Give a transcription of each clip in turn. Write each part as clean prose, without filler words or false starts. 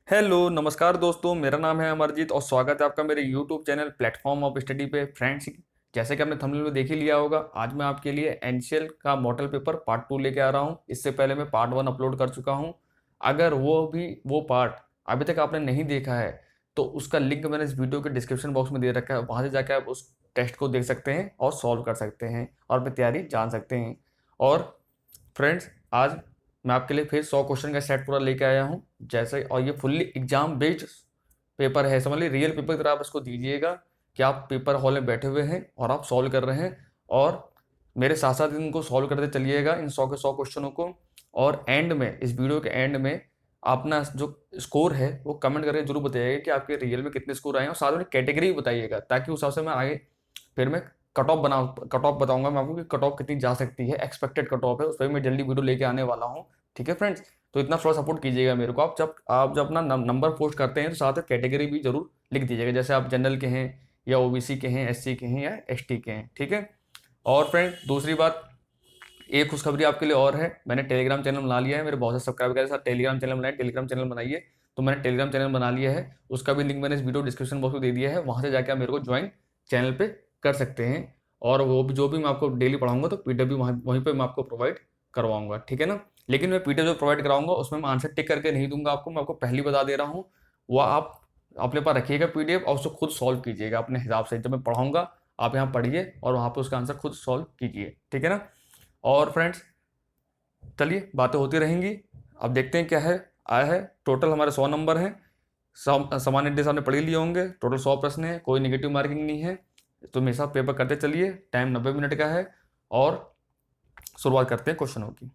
Hello नमस्कार दोस्तों, मेरा नाम है अमरजीत और स्वागत है आपका मेरे YouTube channel platform of study पे। फ्रेंड्स, जैसे कि आपने थंबनेल में देख ही लिया होगा, आज मैं आपके लिए एनसीएल का मॉडल पेपर पार्ट 2 लेके आ रहा हूँ। इससे पहले मैं पार्ट 1 अपलोड कर चुका हूँ। अगर वो पार्ट अभी तक आपने नहीं देखा है तो उसका लिंक मैंने इस वीडियो के डिस्क्रिप्शन बॉक्स में दे रखा है। वहाँ से जाकर आप उस टेस्ट को देख सकते हैं और सॉल्व कर सकते हैं और अपनी तैयारी जान सकते हैं। और फ्रेंड्स, आज मैं आपके लिए फिर 100 क्वेश्चन का सेट पूरा लेके आया हूँ। जैसे और ये फुल्ली एग्जाम बेस्ड पेपर है, समझ लीजिए रियल पेपर की तरह आप इसको दीजिएगा कि आप पेपर हॉल में बैठे हुए हैं और आप सॉल्व कर रहे हैं और मेरे साथ साथ इनको सॉल्व करते चलिएगा, इन 100 के 100 क्वेश्चनों को। और एंड में, इस वीडियो के एंड में अपना जो स्कोर है वो कमेंट करके जरूर बताइएगा कि आपके रियल में कितने स्कोर आए हैं और साथ में कैटेगरी भी बताइएगा, ताकि उस हिसाब से मैं आगे फिर मैं कट ऑफ बताऊंगा मैं आपको कि कट ऑफ कितनी जा सकती है, एक्सपेक्टेड कट ऑफ है, उस पर मैं जल्दी वीडियो लेके आने वाला हूँ। ठीक है फ्रेंड्स, तो इतना थोड़ा सपोर्ट कीजिएगा मेरे को। आप जब अपना नंबर पोस्ट करते हैं तो साथ में कैटेगरी भी जरूर लिख दीजिएगा, जैसे आप जनरल के हैं या ओबीसी के हैं, एससी के हैं या एसटी के हैं। ठीक है। और फ्रेंड, दूसरी बात, एक खुशखबरी आपके लिए और है। मैंने टेलीग्राम चैनल बना लिया है। मेरे बहुत से सब्सक्राइबर के साथ टेलीग्राम चैनल बनाए, टेलीग्राम चैनल बनाइए। तो मैंने टेलीग्राम चैनल बना लिया है, उसका भी लिंक मैंने इस वीडियो डिस्क्रिप्शन बॉक्स में दे दिया है। वहां से जाकर आप मेरे को ज्वाइन चैनल पे कर सकते हैं। और वो भी जो भी मैं आपको डेली पढ़ाऊंगा तो पीडीएफ भी वहीं पे मैं आपको प्रोवाइड करवाऊंगा। ठीक है ना। लेकिन मैं पीडीएफ जो प्रोवाइड कराऊंगा उसमें मैं आंसर टिक करके नहीं दूंगा आपको, मैं आपको पहले बता दे रहा हूँ। वो आप अपने पास रखिएगा पीडीएफ और उसको खुद सॉल्व कीजिएगा अपने हिसाब से। जब मैं पढ़ाऊंगा आप यहाँ पढ़िए और वहाँ पे उसका आंसर खुद सॉल्व कीजिए। ठीक है ना। और फ्रेंड्स, चलिए बातें होती रहेंगी। अब देखते हैं क्या है आया है। टोटल हमारे 100 नंबर हैं। सामान्य डिश आपने पढ़ ही लिए होंगे। टोटल 100 प्रश्न है, कोई नेगेटिव मार्किंग नहीं है। तो मेरे साथ पेपर करते चलिए। टाइम 90 मिनट का है और शुरुआत करते हैं क्वेश्चनों की।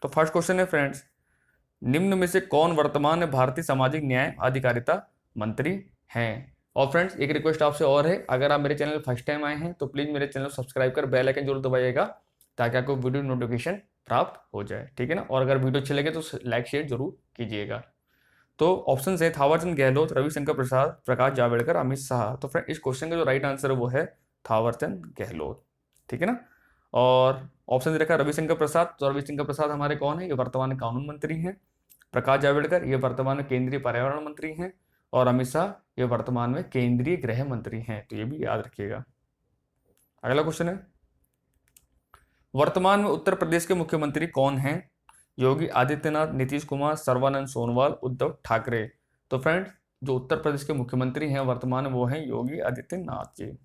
तो फर्स्ट क्वेश्चन है फ्रेंड्स, निम्न में से कौन वर्तमान में भारतीय सामाजिक न्याय अधिकारिता मंत्री हैं। और फ्रेंड्स, एक रिक्वेस्ट आपसे और है, अगर आप मेरे चैनल फर्स्ट टाइम आए हैं तो प्लीज मेरे चैनल को सब्सक्राइब कर बेल आइकन जरूर दबाइएगा, ताकि आपको वीडियो नोटिफिकेशन प्राप्त हो जाए। ठीक है ना। और अगर वीडियो अच्छे लगे तो लाइक शेयर जरूर कीजिएगा। तो ऑप्शन है थावरचंद गहलोत, रविशंकर प्रसाद, प्रकाश जावड़ेकर, अमित शाह। तो फ्रेंड, इस क्वेश्चन का जो राइट आंसर है वो है थावरचंद गहलोत। ठीक है ना। और ऑप्शन दे रखा है रविशंकर प्रसाद। तो रविशंकर प्रसाद हमारे कौन है, ये वर्तमान कानून मंत्री हैं। प्रकाश जावड़ेकर ये वर्तमान में केंद्रीय पर्यावरण मंत्री हैं। और अमित शाह ये वर्तमान में केंद्रीय गृह मंत्री हैं। तो ये भी याद रखिएगा। अगला क्वेश्चन है, वर्तमान में उत्तर प्रदेश के मुख्यमंत्री कौन हैं। योगी आदित्यनाथ, नीतीश कुमार, सर्बानंद सोनोवाल, उद्धव ठाकरे। तो फ्रेंड्स, जो उत्तर प्रदेश के मुख्यमंत्री हैं वर्तमान में वो हैं योगी आदित्यनाथ जी।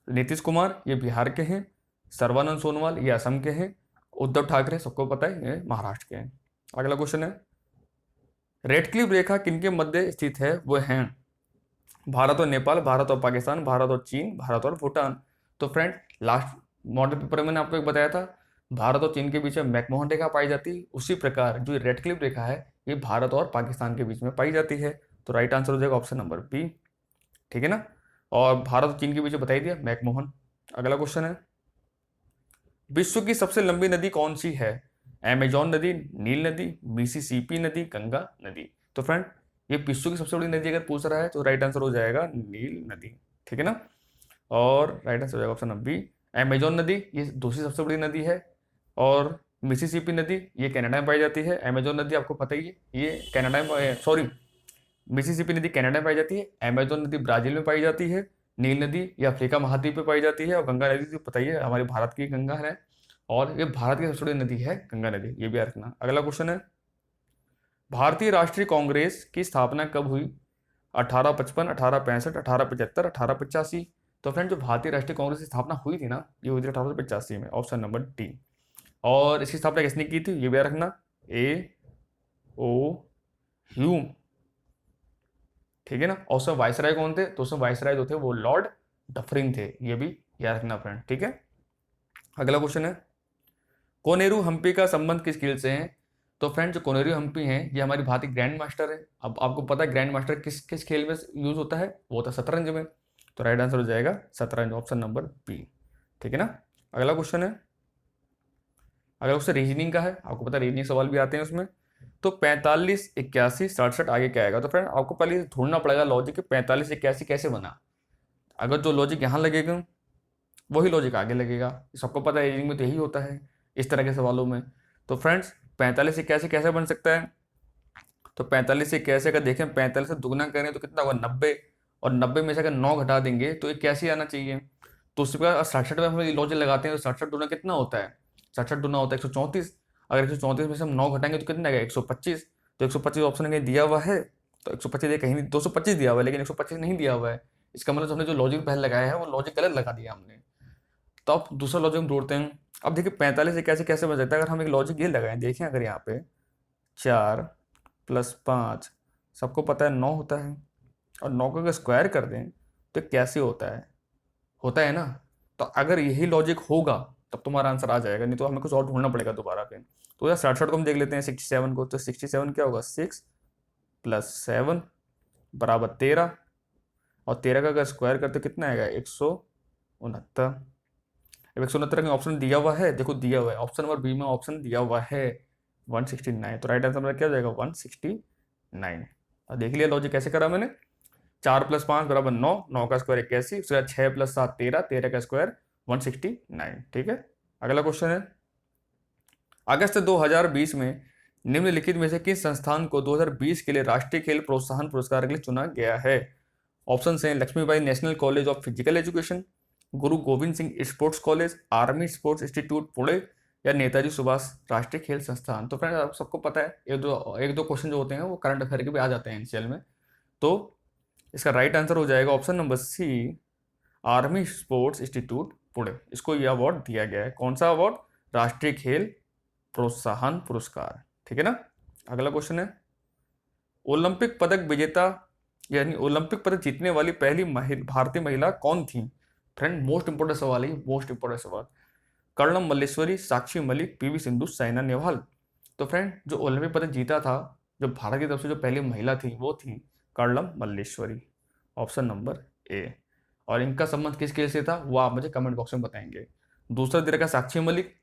नीतीश कुमार ये बिहार के हैं, सर्बानंद सोनोवाल ये असम के हैं, उद्धव ठाकरे सबको पता है ये महाराष्ट्र के हैं। अगला क्वेश्चन है, रेड क्लिफ रेखा किनके मध्य स्थित है। वो हैं भारत और नेपाल, भारत और पाकिस्तान, भारत और चीन, भारत और भूटान। तो फ्रेंड, लास्ट मॉडल पेपर में मैंने आपको एक बताया था, भारत और चीन के बीच में मैकमोहन रेखा पाई जाती है। उसी प्रकार जो रेड क्लिफ रेखा है ये भारत और पाकिस्तान के बीच में पाई जाती है। तो राइट आंसर हो जाएगा ऑप्शन नंबर बी। ठीक है ना। और भारत और चीन के बीच में बताई दिया मैकमोहन। अगला क्वेश्चन है, विश्व की सबसे लंबी नदी कौन सी है। अमेजॉन नदी, नील नदी, मिसिसिपी नदी, गंगा नदी। तो फ्रेंड, ये विश्व की सबसे बड़ी नदी अगर पूछ रहा है तो राइट आंसर हो जाएगा नील नदी। ठीक है ना। और राइट आंसर हो जाएगा ऑप्शन नंबर बी। अमेजॉन नदी ये दूसरी सबसे बड़ी नदी है। और मिसिसिपी नदी ये कनाडा में पाई जाती है। अमेजॉन नदी आपको पता ही है ये कनाडा में, सॉरी, मिसिसिपी नदी कनाडा में पाई जाती है, अमेजॉन नदी ब्राजील में पाई जाती है, नील नदी ये अफ्रीका महाद्वीप में पाई जाती है, और गंगा नदी तो पता ही है हमारे भारत की गंगा है। और ये भारत की सबसे बड़ी नदी है गंगा नदी, ये भी याद रखना। अगला क्वेश्चन है, भारतीय राष्ट्रीय कांग्रेस की स्थापना कब हुई। 1855, 1865, 1875, 1885। तो फ्रेंड, जो भारतीय राष्ट्रीय कांग्रेस की स्थापना हुई थी ना, ये हुई थी 1885 में, ऑप्शन नंबर डी। और इसकी स्थापना किसने की थी ये भी याद रखना, ए ओ ह्यूम। ठीक है ना। और उसमें वायसराय कौन थे, तो उसमें वायसराय जो थे वो लॉर्ड डफरिन थे, ये भी याद रखना फ्रेंड। ठीक है। अगला क्वेश्चन है, कोनेरू हम्पी का संबंध किस खेल से है। तो फ्रेंड, जो कोनेरू हम्पी हैं ये हमारी भारतीय ग्रैंड मास्टर है। अब आपको पता है ग्रैंड मास्टर किस किस खेल में यूज होता है, वो होता है शतरंज में। तो राइट आंसर हो जाएगा शतरंज, ऑप्शन नंबर बी। ठीक है ना। अगला क्वेश्चन है, अगर उससे रीजनिंग का है, आपको पता है रीजनिंग सवाल भी आते हैं उसमें। तो 45, 81, 67 आगे क्या आएगा। तो फ्रेंड, आपको पहले ढूंढना पड़ेगा लॉजिक कि 45, 81 कैसे बना। अगर जो लॉजिक यहाँ लगेगा वही लॉजिक आगे लगेगा, सबको पता है रीजनिंग में तो यही होता है इस तरह के सवालों में। तो फ्रेंड्स, 45, 81 कैसे बन सकता है। तो 45 से कैसे अगर देखें 45 से दुगना करें तो कितना होगा 90, और 90 में से अगर 9 घटा देंगे तो ये कैसे आना चाहिए। तो उसके बाद 67 में हम लॉजिक लगाते हैं तो 67 दुना कितना होता है, 67 दुना होता है 134। अगर 134 में से हम 9 घटाएंगे तो कितना आएगा 125। तो 125 ऑप्शन कहीं दिया हुआ है, तो 125 कहीं नहीं, 225 दिया हुआ है लेकिन 125 नहीं दिया हुआ है। इसका मतलब हमने जो लॉजिक पहले लगाया है वो लॉजिक गलत लगा दिया हमने। तो अब दूसरा लॉजिक हम ढूंढते हैं। अब देखिए 45 से कैसे कैसे बन सकता है, अगर हम एक लॉजिक ये लगाएं, देखें अगर यहाँ पे 4 + 5 सबको पता है 9 होता है, और 9 को अगर स्क्वायर कर दें तो कैसे होता है ना। तो अगर यही लॉजिक होगा तब तुम्हारा आंसर आ जाएगा, नहीं तो हमें कुछ और ढूंढना पड़ेगा दोबारा पे। तो यार 67 को हम देख लेते हैं 67 को, तो 67 क्या होगा 6 + 7 = 13, और 13 का अगर स्क्वायर करते कितना आएगा 169। अब 169 का ऑप्शन दिया हुआ है, देखो दिया हुआ है ऑप्शन नंबर बी में, ऑप्शन दिया हुआ है 169, तो राइट आंसर मेरा क्या हो जाएगा 169। और देख लिया लॉजिक कैसे करा मैंने। 4 + 5 = 9, 9 का स्क्वायर 81, उसके बाद 6 + 7 13, 13 का स्क्वायर 169। ठीक है, अगला क्वेश्चन है, अगस्त 2020 में निम्नलिखित में से किस संस्थान को 2020 के लिए राष्ट्रीय खेल प्रोत्साहन पुरस्कार के लिए चुना गया है। ऑप्शन है Laxmibai national college of physical education, Guru Gobind Singh sports college, army sports institute Pune, या नेताजी सुभाष राष्ट्रीय खेल संस्थान। तो फ्रेंड्स आप सबको पता है एक दो क्वेश्चन जो होते हैं वो करंट अफेयर के भी आ जाते हैं एनसीएल में। तो इसका राइट आंसर हो जाएगा option number C, army sports institute Pune. इसको यह अवार्ड दिया गया है, कौन सा अवार्ड, राष्ट्रीय खेल प्रोत्साहन पुरस्कार। ठीक है ना। अगला क्वेश्चन है, ओलंपिक पदक विजेता यानी ओलंपिक पदक जीतने वाली पहली भारतीय महिला कौन थी। फ्रेंड मोस्ट इंपोर्टेंट सवाल है, मोस्ट इंपोर्टेंट सवाल। कर्णम मल्लेश्वरी, साक्षी मलिक, पीवी सिंधु, साइना नेहवाल। तो फ्रेंड जो ओलंपिक पदक जीता था, जो भारत की तरफ से जो पहली महिला थी वो थी कर्णम मल्लेश्वरी, ऑप्शन नंबर ए। और इनका संबंध किस खेल से था वो आप मुझे कमेंट बॉक्स में बताएंगे। दूसरा दे रखा साक्षी मलिक,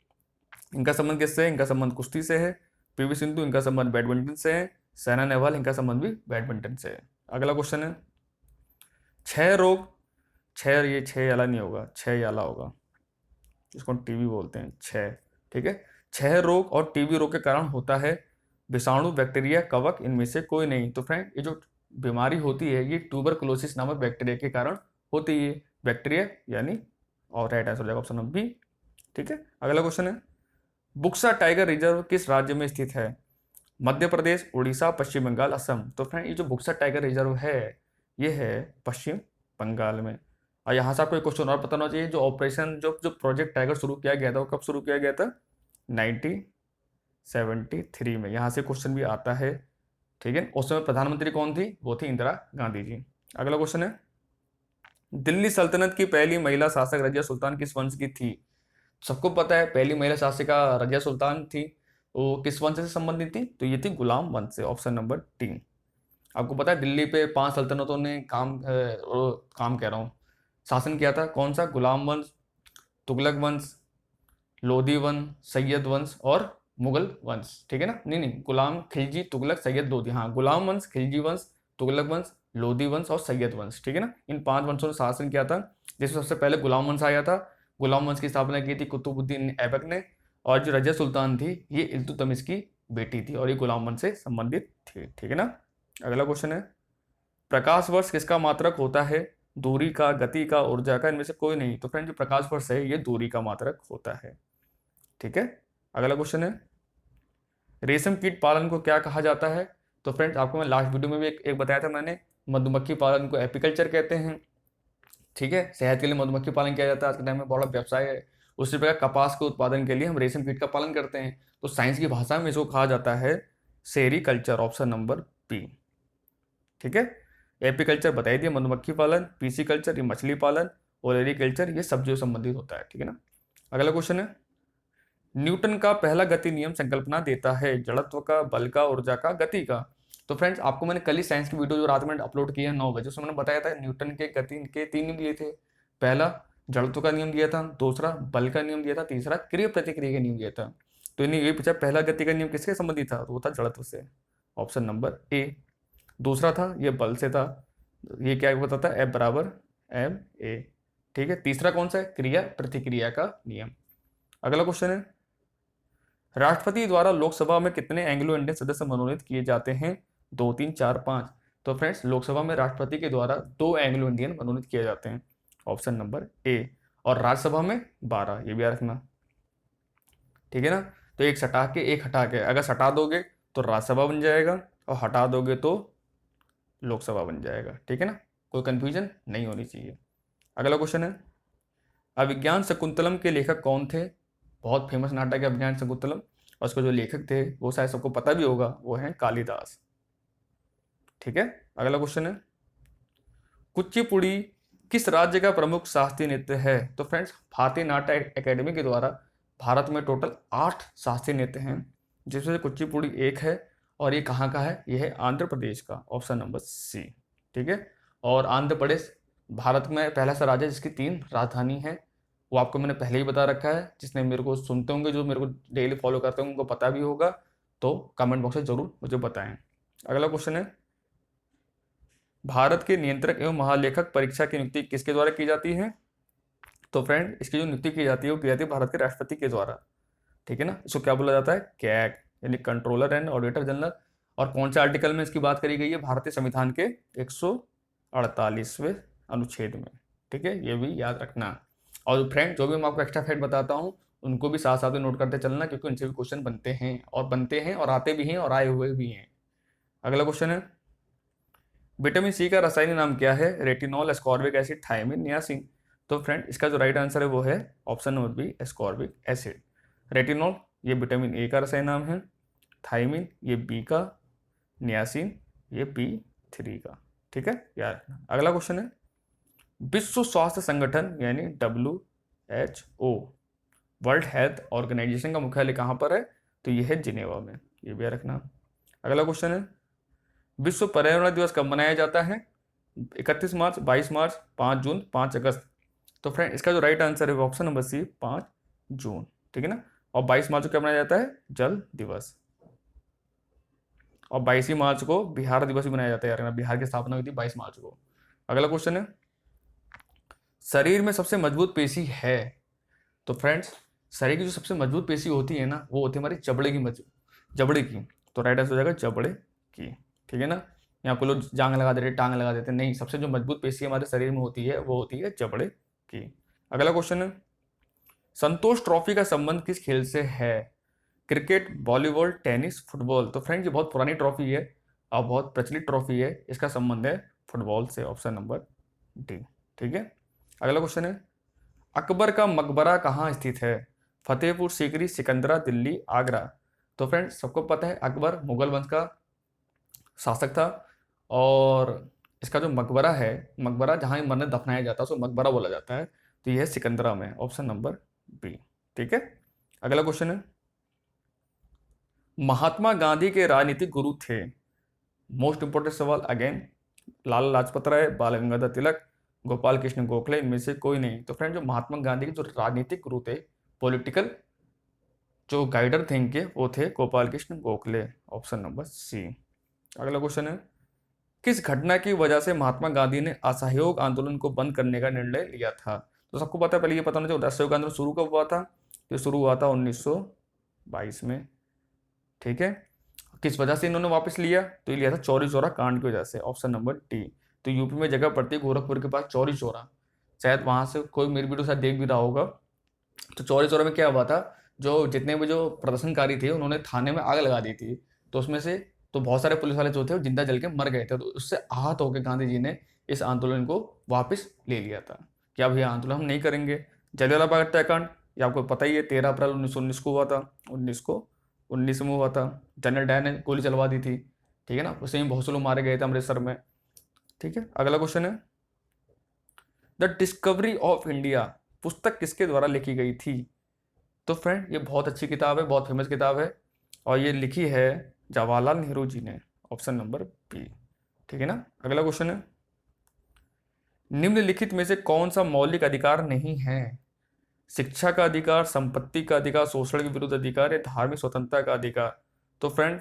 इनका संबंध किससे है, इनका संबंध कुश्ती से है। पीवी सिंधु इनका संबंध बैडमिंटन से है। साइना नेहवाल इनका संबंध भी बैडमिंटन से है। अगला क्वेश्चन है, क्षय रोग, क्षय ये क्षय वाला नहीं होगा, क्षय वाला होगा, इसको टीबी बोलते हैं क्षय। ठीक है, क्षय रोग और टीबी रोग के कारण होता है विषाणु, बैक्टीरिया, कवक, इनमें से कोई नहीं। तो फ्रेंड ये जो बीमारी होती है ये ट्यूबरकुलोसिस नामक बैक्टीरिया के कारण होती है, बैक्टीरिया यानी, और राइट आंसर हो जाएगा ऑप्शन नंबर बी। ठीक है, अगला क्वेश्चन है, बुक्सा टाइगर रिजर्व किस राज्य में स्थित है। मध्य प्रदेश, उड़ीसा, पश्चिम बंगाल, असम। तो फ्रेंड ये जो बुक्सा टाइगर रिजर्व है ये है पश्चिम बंगाल में। और यहाँ से आपको एक क्वेश्चन और पता होना चाहिए, जो ऑपरेशन जो जो प्रोजेक्ट टाइगर शुरू किया गया था वो कब शुरू किया गया था 1973 में, यहाँ से क्वेश्चन भी आता है। ठीक है, उस समय प्रधानमंत्री कौन थी, वो थी इंदिरा गांधी जी। अगला क्वेश्चन है, दिल्ली सल्तनत की पहली महिला शासक रजिया सुल्तान किस वंश की थी। सबको पता है पहली महिला शासिका रजिया सुल्तान थी, वो किस वंश से संबंधित थी, तो ये थी गुलाम वंश से, ऑप्शन नंबर 3। आपको पता है दिल्ली पे 5 सल्तनतों ने काम कह रहा हूँ शासन किया था, कौन सा, गुलाम वंश, तुगलक वंश, लोधी वंश, सैयद वंश और मुगल वंश। ठीक है ना, नहीं नहीं, गुलाम, खिलजी, तुगलक, सैयद, लोधी। हाँ, गुलाम वंश, खिलजी वंश, तुगलक वंश, लोधी वंश और सैयद वंश। ठीक है ना, इन 5 वंशों ने शासन किया था, जिसमें सबसे पहले गुलाम वंश आया था। गुलाम वंश की स्थापना की थी कुतुबुद्दीन ऐबक ने, और जो रजिया सुल्तान थी ये इल्तुतमिश की बेटी थी, और ये गुलाम वंश से संबंधित थी। ठीक है ना। अगला क्वेश्चन है, प्रकाश वर्ष किसका मात्रक होता है, दूरी का, गति का, ऊर्जा का, इनमें से कोई नहीं। तो फ्रेंड जो प्रकाश वर्ष है ये दूरी का मात्रक होता है। ठीक है, अगला क्वेश्चन है, रेशम कीट पालन को क्या कहा जाता है। तो फ्रेंड्स आपको मैं लास्ट वीडियो में भी एक बताया था मैंने, मधुमक्खी पालन को एपीकल्चर कहते हैं। ठीक है, शहद के लिए मधुमक्खी पालन किया जाता है, आज के टाइम में बड़ा व्यवसाय है। उसी प्रकार कपास के उत्पादन के लिए हम रेशम कीट का पालन करते हैं। तो साइंस की भाषा में इसको कहा जाता है सेरीकल्चर, ऑप्शन नंबर बी। ठीक है, एपीकल्चर बताई दिया मधुमक्खी पालन, पीसी कल्चर ये मछली पालन, और एरीकल्चर ये सब्जियों संबंधित होता है। ठीक है ना। अगला क्वेश्चन है, न्यूटन का पहला गति नियम संकल्पना देता है, जड़त्व का, बल का, ऊर्जा का, गति का। तो फ्रेंड्स आपको मैंने कल ही साइंस की वीडियो जो रात में अपलोड की है 9 बजे, उसमें मैंने बताया था न्यूटन के गति के 3 नियम दिए थे। पहला जड़त्व का नियम दिया था, दूसरा बल का नियम दिया था, तीसरा क्रिया प्रतिक्रिया का नियम दिया था। तो इन्हें ये पूछा पहला गति का नियम किसके संबंधित था, तो वो था जड़त्व से, ऑप्शन नंबर ए। दूसरा था ये बल से था, ये क्या बताता है, F = ma। ठीक है, तीसरा कौन सा है, क्रिया प्रतिक्रिया का नियम। अगला क्वेश्चन है, राष्ट्रपति द्वारा लोकसभा में कितने एंग्लो इंडियन सदस्य मनोनीत किए जाते हैं, 2, 3, 4, 5। तो फ्रेंड्स लोकसभा में राष्ट्रपति के द्वारा 2 एंग्लो इंडियन मनोनीत किए जाते हैं, ऑप्शन नंबर ए। और राज्यसभा में 12, ये भी याद रखना, ठीक है ना। तो एक सटा के एक हटा के, अगर सटा दोगे तो राज्यसभा बन जाएगा और हटा दोगे तो लोकसभा बन जाएगा, ठीक है ना। कोई कंफ्यूजन नहीं होनी चाहिए। अगला क्वेश्चन है, अभिज्ञान शकुंतलम के लेखक कौन थे? बहुत फेमस नाटक है अभिज्ञान शकुंतलम, और उसके जो लेखक थे वो शायद सबको पता भी होगा, वो हैं कालिदास, ठीक है। अगला क्वेश्चन है, कुचिपुड़ी किस राज्य का प्रमुख शास्त्रीय नृत्य है? तो फ्रेंड्स भारतीय नाट्य एकेडमी के द्वारा भारत में टोटल 8 शास्त्रीय नृत्य हैं, जिसमें से कुचिपुड़ी एक है, और ये कहाँ का है? ये है आंध्र प्रदेश का, ऑप्शन नंबर सी, ठीक है। और आंध्र प्रदेश भारत में पहला ऐसा राज्य है जिसकी 3 राजधानी है, वो आपको मैंने पहले ही बता रखा है। जिसने मेरे को सुनते होंगे, जो मेरे को डेली फॉलो करते होंगे, उनको पता भी होगा, तो कमेंट बॉक्स में जरूर मुझे बताएं। अगला क्वेश्चन है, भारत के नियंत्रक एवं महालेखक परीक्षा की नियुक्ति किसके द्वारा की जाती है? तो फ्रेंड इसकी जो नियुक्ति की जाती है वो की जाती है भारत के राष्ट्रपति के द्वारा, ठीक है ना। इसको क्या बोला जाता है? कैग, यानी कंट्रोलर एंड ऑडिटर जनरल। और कौन से आर्टिकल में इसकी बात करी गई है? भारतीय संविधान के 148वें अनुच्छेद में, ठीक है, ये भी याद रखना। और फ्रेंड जो भी मैं आपको एक्स्ट्रा फैक्ट बताता हूँ उनको भी साथ साथ में नोट करते चलना, क्योंकि उनसे भी क्वेश्चन बनते हैं और आते भी हैं और आए हुए भी हैं। अगला क्वेश्चन है, विटामिन सी का रासायनिक नाम क्या है? Retinol, ascorbic acid, thiamine, niacin. तो फ्रेंड इसका जो राइट आंसर है वो है option number B, ascorbic acid. Retinol ये विटामिन ए का रासायनिक नाम है, थायमिन ये बी का, नियासिन ये B3 का, ठीक है यार। अगला क्वेश्चन है, विश्व स्वास्थ्य संगठन यानी WHO, वर्ल्ड हेल्थ ऑर्गेनाइजेशन का मुख्यालय कहाँ पर है? तो ये है जिनेवा में, ये भी याद रखना। अगला क्वेश्चन है, विश्व पर्यावरण दिवस कब मनाया जाता है? 31 मार्च, 22 मार्च, 5 जून, 5 अगस्त। तो फ्रेंड इसका जो राइट आंसर है वो ऑप्शन नंबर सी, 5 जून, ठीक है ना। और 22 मार्च को क्या मनाया जाता है? जल दिवस। और 22 मार्च को बिहार दिवस भी मनाया जाता है यार, बिहार की स्थापना हुई थी 22 मार्च को। अगला क्वेश्चन है, शरीर में सबसे मजबूत पेशी है? तो फ्रेंड्स शरीर की जो सबसे मजबूत पेशी होती है ना, वो होती है हमारी जबड़े की। तो राइट आंसर हो जाएगा जबड़े की, ठीक है ना। यहाँ को लोग जांग लगा देते, टांग लगा देते, नहीं, सबसे जो मजबूत पेशी हमारे शरीर में होती है वो होती है जबड़े की। अगला क्वेश्चन है, संतोष ट्रॉफी का संबंध किस खेल से है? Cricket, volleyball, tennis, football. तो फ्रेंड ये बहुत पुरानी ट्रॉफी है और बहुत प्रचलित ट्रॉफी है, इसका संबंध है फुटबॉल से, ऑप्शन नंबर डी, ठीक है। अगला क्वेश्चन है, अकबर का मकबरा कहाँ स्थित है? फतेहपुर सीकरी, सिकंदरा, दिल्ली, आगरा। तो फ्रेंड सबको पता है अकबर मुगल वंश का शासक था, और इसका जो मकबरा है, मकबरा जहाँ मरने दफनाया जाता है उसको मकबरा बोला जाता है, तो यह है सिकंदरा में, ऑप्शन नंबर बी, ठीक है। अगला क्वेश्चन है, महात्मा गांधी के राजनीतिक गुरु थे? मोस्ट इंपोर्टेंट सवाल अगेन, लाला लाजपत राय, बाल गंगाधर तिलक, गोपाल कृष्ण गोखले, इनमें से कोई नहीं। तो फ्रेंड जो महात्मा गांधी के जो राजनीतिक गुरु थे, पॉलिटिकल जो गाइडर थे इनके, वो थे Gopal Krishna Gokhale, option number C. अगला क्वेश्चन है, किस घटना की वजह से महात्मा गांधी ने असहयोग आंदोलन को बंद करने का निर्णय लिया था? तो सबको पता है, पहले ये पता होना चाहिए असहयोग आंदोलन शुरू कब हुआ था। तो शुरू हुआ था 1922 में, ठीक है। किस वजह से इन्होंने वापस लिया? तो ये लिया था चौरी चौरा कांड की वजह से, ऑप्शन नंबर डी। तो यूपी में जगह पड़ती है गोरखपुर के पास चौरी चौरा, शायद वहां से कोई मेरी वीडियो शायद देख भी रहा होगा। तो चौरी चौरा में क्या हुआ था, जो जितने भी जो प्रदर्शनकारी थे उन्होंने थाने में आग लगा दी थी, तो उसमें से तो बहुत सारे पुलिस वाले जो थे वो जिंदा जल के मर गए थे। तो उससे आहत होकर गांधी जी ने इस आंदोलन को वापस ले लिया था कि अब यह आंदोलन हम नहीं करेंगे। जलियांवाला बाग हत्याकांड ये आपको पता ही है, 13 अप्रैल 1919 को हुआ था, 1919 में हुआ था। जनरल डायर ने गोली चलवा दी थी, ठीक है ना, उससे ही बहुत से लोग मारे गए थे अमृतसर में, ठीक है। अगला क्वेश्चन है, द डिस्कवरी ऑफ इंडिया पुस्तक किसके द्वारा लिखी गई थी? तो फ्रेंड ये बहुत अच्छी किताब है, बहुत फेमस किताब है, और ये लिखी है जवाहरलाल नेहरू जी ने, ऑप्शन नंबर बी, ठीक है ना। अगला क्वेश्चन है, निम्नलिखित में से कौन सा मौलिक अधिकार नहीं है? शिक्षा का अधिकार, संपत्ति का अधिकार, शोषण के विरुद्ध अधिकार या धार्मिक स्वतंत्रता का अधिकार। तो फ्रेंड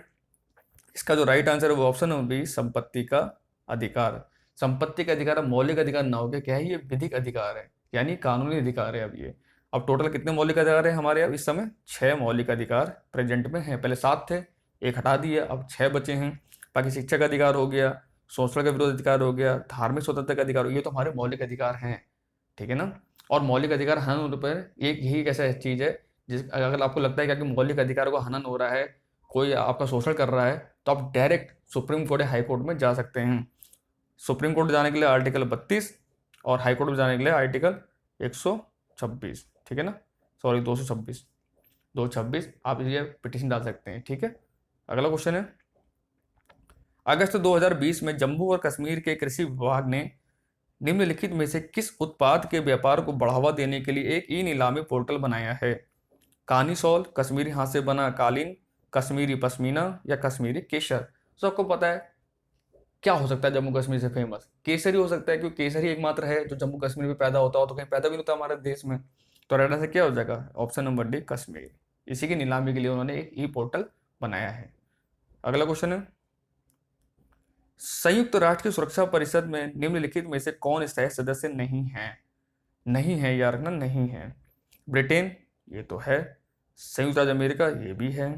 इसका जो राइट आंसर है वो ऑप्शन नंबर बी, संपत्ति का अधिकार। संपत्ति का अधिकार मौलिक अधिकार ना होकर क्या है, ये विधिक अधिकार है, यानी कानूनी अधिकार है। अब टोटल कितने मौलिक अधिकार है हमारे? अब इस समय 6 मौलिक अधिकार प्रेजेंट में है, पहले 7 थे, एक हटा दिए, अब 6 बचे हैं। बाकी शिक्षा का अधिकार हो गया, शोषण का विरोध अधिकार हो गया, धार्मिक स्वतंत्रता का अधिकार हो गया, ये तो हमारे मौलिक अधिकार हैं, ठीक है ना। और मौलिक अधिकार हनन होने पर एक यही एक ऐसा चीज है जिस अगर आपको लगता है कि आपके मौलिक अधिकार को हनन हो रहा है, कोई आपका शोषण कर रहा है, तो आप डायरेक्ट सुप्रीम कोर्ट या हाई कोर्ट में जा सकते हैं। सुप्रीम कोर्ट जाने के लिए आर्टिकल 32 और हाई कोर्ट में जाने के लिए आर्टिकल 126, ठीक है ना, सॉरी 226, 226 आप ये पिटिशन डाल सकते हैं, ठीक है। अगला क्वेश्चन है, अगस्त 2020 में जम्मू और कश्मीर के कृषि विभाग ने निम्नलिखित में से किस उत्पाद के व्यापार को बढ़ावा देने के लिए एक ई नीलामी पोर्टल बनाया है? कानी शॉल, कश्मीरी हाथ से बना कालीन, कश्मीरी पश्मीना या कश्मीरी केसर। सबको पता है क्या हो सकता है जम्मू कश्मीर से फेमस? केसरी हो सकता है, क्योंकि केसरी एकमात्र है जो जम्मू कश्मीर में पैदा होता हो, तो कहीं पैदा भी नहीं होता हमारे देश में। तो रेड से क्या हो जाएगा? Option number D Kashmir. इसी की नीलामी के लिए उन्होंने एक ई पोर्टल बनाया है। अगला क्वेश्चन है, संयुक्त राष्ट्र की सुरक्षा परिषद में निम्नलिखित में से कौन स्थायी सदस्य नहीं है? नहीं है यार ना, नहीं है। ब्रिटेन, ये तो है। संयुक्त राज्य अमेरिका, ये भी है।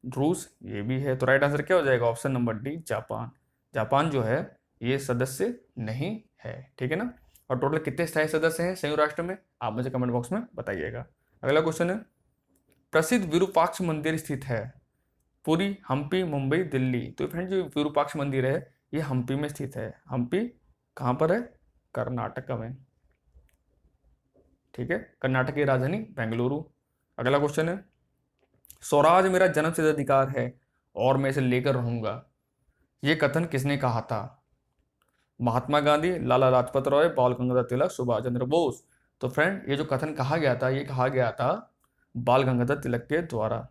रूस, ये भी है। तो राइट आंसर क्या हो जाएगा? Option number D Japan. Japan जो है ये सदस्य नहीं है, ठीक है ना। और टोटल कितने स्थायी सदस्य हैं संयुक्त राष्ट्र में, आप मुझे कमेंट बॉक्स में बताइएगा। अगला क्वेश्चन है, प्रसिद्ध विरूपाक्ष मंदिर स्थित है? पुरी, हम्पी, मुंबई, दिल्ली। तो फ्रेंड जो विरूपाक्ष मंदिर है ये हम्पी में स्थित है। हम्पी कहाँ पर है? कर्नाटक में, ठीक है। कर्नाटक की राजधानी बेंगलुरु। अगला क्वेश्चन है, स्वराज मेरा जन्मसिद्ध अधिकार है और मैं इसे लेकर रहूंगा, ये कथन किसने कहा था? महात्मा गांधी, लाला लाजपत राय, बाल गंगाधर तिलक, सुभाष चंद्र बोस। तो फ्रेंड ये जो कथन कहा गया था, ये कहा गया था बाल गंगाधर तिलक के द्वारा,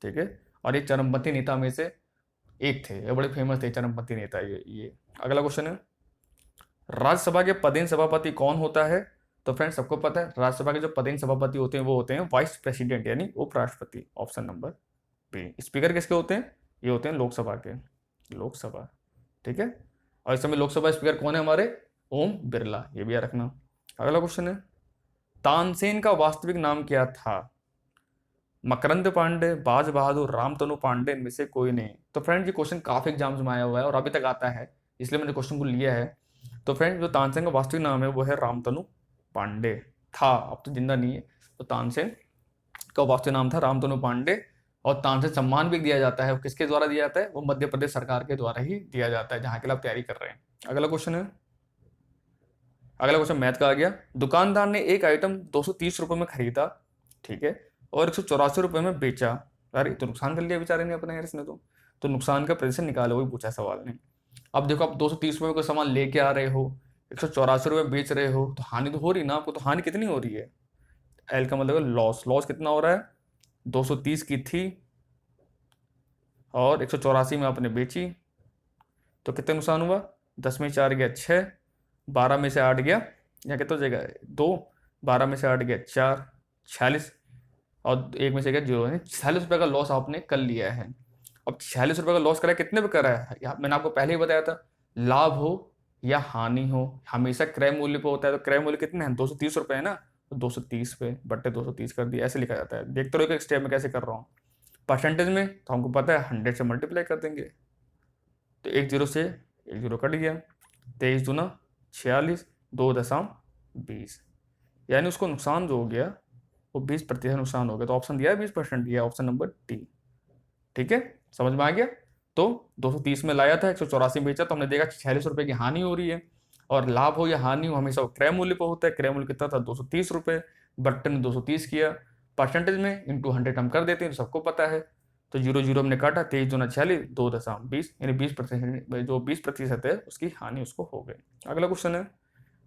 ठीक है। और ये चरमपंथी नेता में से एक थे, ये बड़े फेमस थे चरमपंथी नेता ये। अगला क्वेश्चन है, राज्यसभा के पदेन सभापति कौन होता है? तो फ्रेंड सबको पता है राज्यसभा के जो पदेन सभापति होते हैं वो होते हैं वाइस प्रेसिडेंट यानी उपराष्ट्रपति। Option number B. स्पीकर किसके होते हैं? ये होते हैं लोकसभा के, लोकसभा, ठीक है। और इस समय लोकसभा स्पीकर कौन है हमारे? ओम बिरला, ये भी याद रखना। अगला क्वेश्चन है, तानसेन का वास्तविक नाम क्या था? मकरंद पांडे, बाज बहादुर, रामतनु पांडे, इनमें से कोई नहीं। तो फ्रेंड ये क्वेश्चन काफी एग्जाम्स में आया हुआ है और अभी तक आता है, इसलिए मैंने क्वेश्चन को लिया है। तो फ्रेंड जो तानसेन का वास्तविक नाम है वो है रामतनु पांडे था, अब तो जिंदा नहीं है। तो तानसेन का वास्तविक नाम था रामतनु पांडे। और तानसेन सम्मान भी दिया जाता है, वो किसके द्वारा दिया जाता है? वो मध्य प्रदेश सरकार के द्वारा ही दिया जाता है, जहाँ के लिए आप तैयारी कर रहे हैं। अगला क्वेश्चन है, अगला क्वेश्चन मैथ का आ गया। दुकानदार ने एक आइटम 230 रुपये में खरीदा, ठीक है, और 184 रुपये में बेचा। यार तो नुकसान कर लिया बेचारे ने अपने, यार इसने तो नुकसान का प्रतिशत निकालो, वही पूछा सवाल ने। अब देखो आप 230 रुपये का सामान लेके आ रहे हो, 184 रुपये बेच रहे हो, तो हानि तो हो रही ना आपको। तो हानि कितनी हो रही है? एल का मतलब लॉस। लॉस कितना हो रहा है? 230 की थी और 184 में आपने बेची, तो कितना नुकसान हुआ? 10 में 4 गया 6, 12 में से 8 गया, यहाँ कितना हो जाएगा 2, 12 में से 8 गया 4, 46, और 1 में से गया 0, यानी 46 रुपये का लॉस आपने कर लिया है। अब 46 रुपये का लॉस करा है, कितने पे करा है? मैंने आपको पहले ही बताया था, लाभ हो या हानि हो हमेशा क्रय मूल्य पे होता है। तो क्रय मूल्य कितने हैं? 230 रुपये है ना, तो 230 पे बट्टे 230 कर दिया, ऐसे लिखा जाता है। देखते रहो एक स्टेप में कैसे कर रहा हूँ। परसेंटेज में तो हमको पता है 100 से मल्टीप्लाई कर देंगे, तो 1 0 से 1 0 कट गया, 23 दूना 46, 2.20, यानी उसको नुकसान जो हो गया वो 20% नुकसान हो गया। तो ऑप्शन दिया है 20% दिया, ऑप्शन नंबर डी, ठीक है। समझ में आ गया? तो 230 में लाया था, 184 बेचा, तो हमने देखा 46 रुपये की हानि हो रही है। और लाभ हो या हानि हो हमेशा वो क्रय मूल्य पर होता है। क्रय मूल्य कितना था? 230 रुपये, बट्टे ने 230 किया, परसेंटेज में इंटू 100 हम कर देते हैं, तो सबको पता है। तो 0 0 हमने काटा, 23 दूना 46, 2.20, यानी 20%, जो 20% है उसकी हानि उसको हो गई। अगला क्वेश्चन है,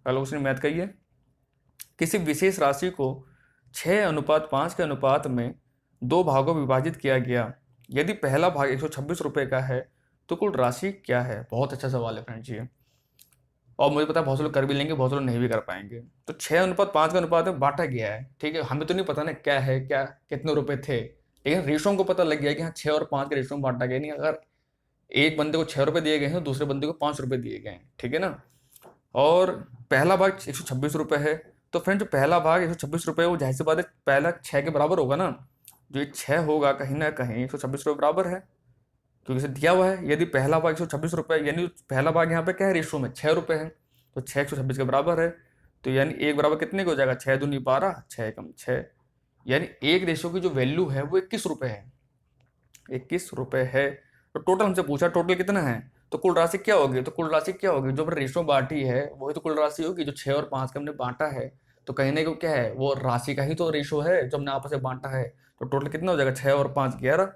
अगला क्वेश्चन मैथ का ही है। किसी विशेष राशि को 6:5 के अनुपात में 2 भागों में विभाजित किया गया, यदि पहला भाग 126 रुपये का है तो कुल राशि क्या है? बहुत अच्छा सवाल है फ्रेंड्स ये, और मुझे पता है बहुत से लोग कर भी लेंगे, बहुत से लोग नहीं भी कर पाएंगे। तो 6:5 के अनुपात में बांटा गया है, ठीक है। हमें तो नहीं पता ना क्या है, क्या कितने रुपए थे, लेकिन रेशो को पता लग गया कि हाँ 6 और 5 के रेशो में बांटा गया। नहीं अगर एक बंदे को 6 रुपये दिए गए हैं, दूसरे बंदे को 5 रुपये दिए गए हैं, ठीक है ना। और पहला भाग 126 रुपये है, तो फ्रेंड जो पहला भाग 126 रुपये वो जाहिर सी बात है पहला 6 के बराबर होगा ना। जो ये 6 होगा कहीं ना कहीं 126 रुपये बराबर है, क्योंकि इसे दिया हुआ है। यदि पहला भाग 126 रुपये, यानी पहला भाग यहाँ पे क्या है, रेशो में 6 रुपये है, तो 6 126 के बराबर है। तो यानी एक बराबर कितने को हो जाएगा, 6 दूनी 12, 6 कम 6, यानी एक रेशो की जो वैल्यू है वो 21 रुपये है, 21 रुपये है। तो टोटल हमसे पूछा टोटल कितना है, तो कुल राशि क्या होगी, तो कुल राशि क्या होगी, जो रेशो बांटी है वही तो कुल राशि होगी, जो 6 और 5 का हमने बांटा है। तो कहने को क्या है, वो राशि का ही तो रेशो है जो हमने आपस में बांटा है। तो टोटल कितना हो जाएगा, 6 और 5 11,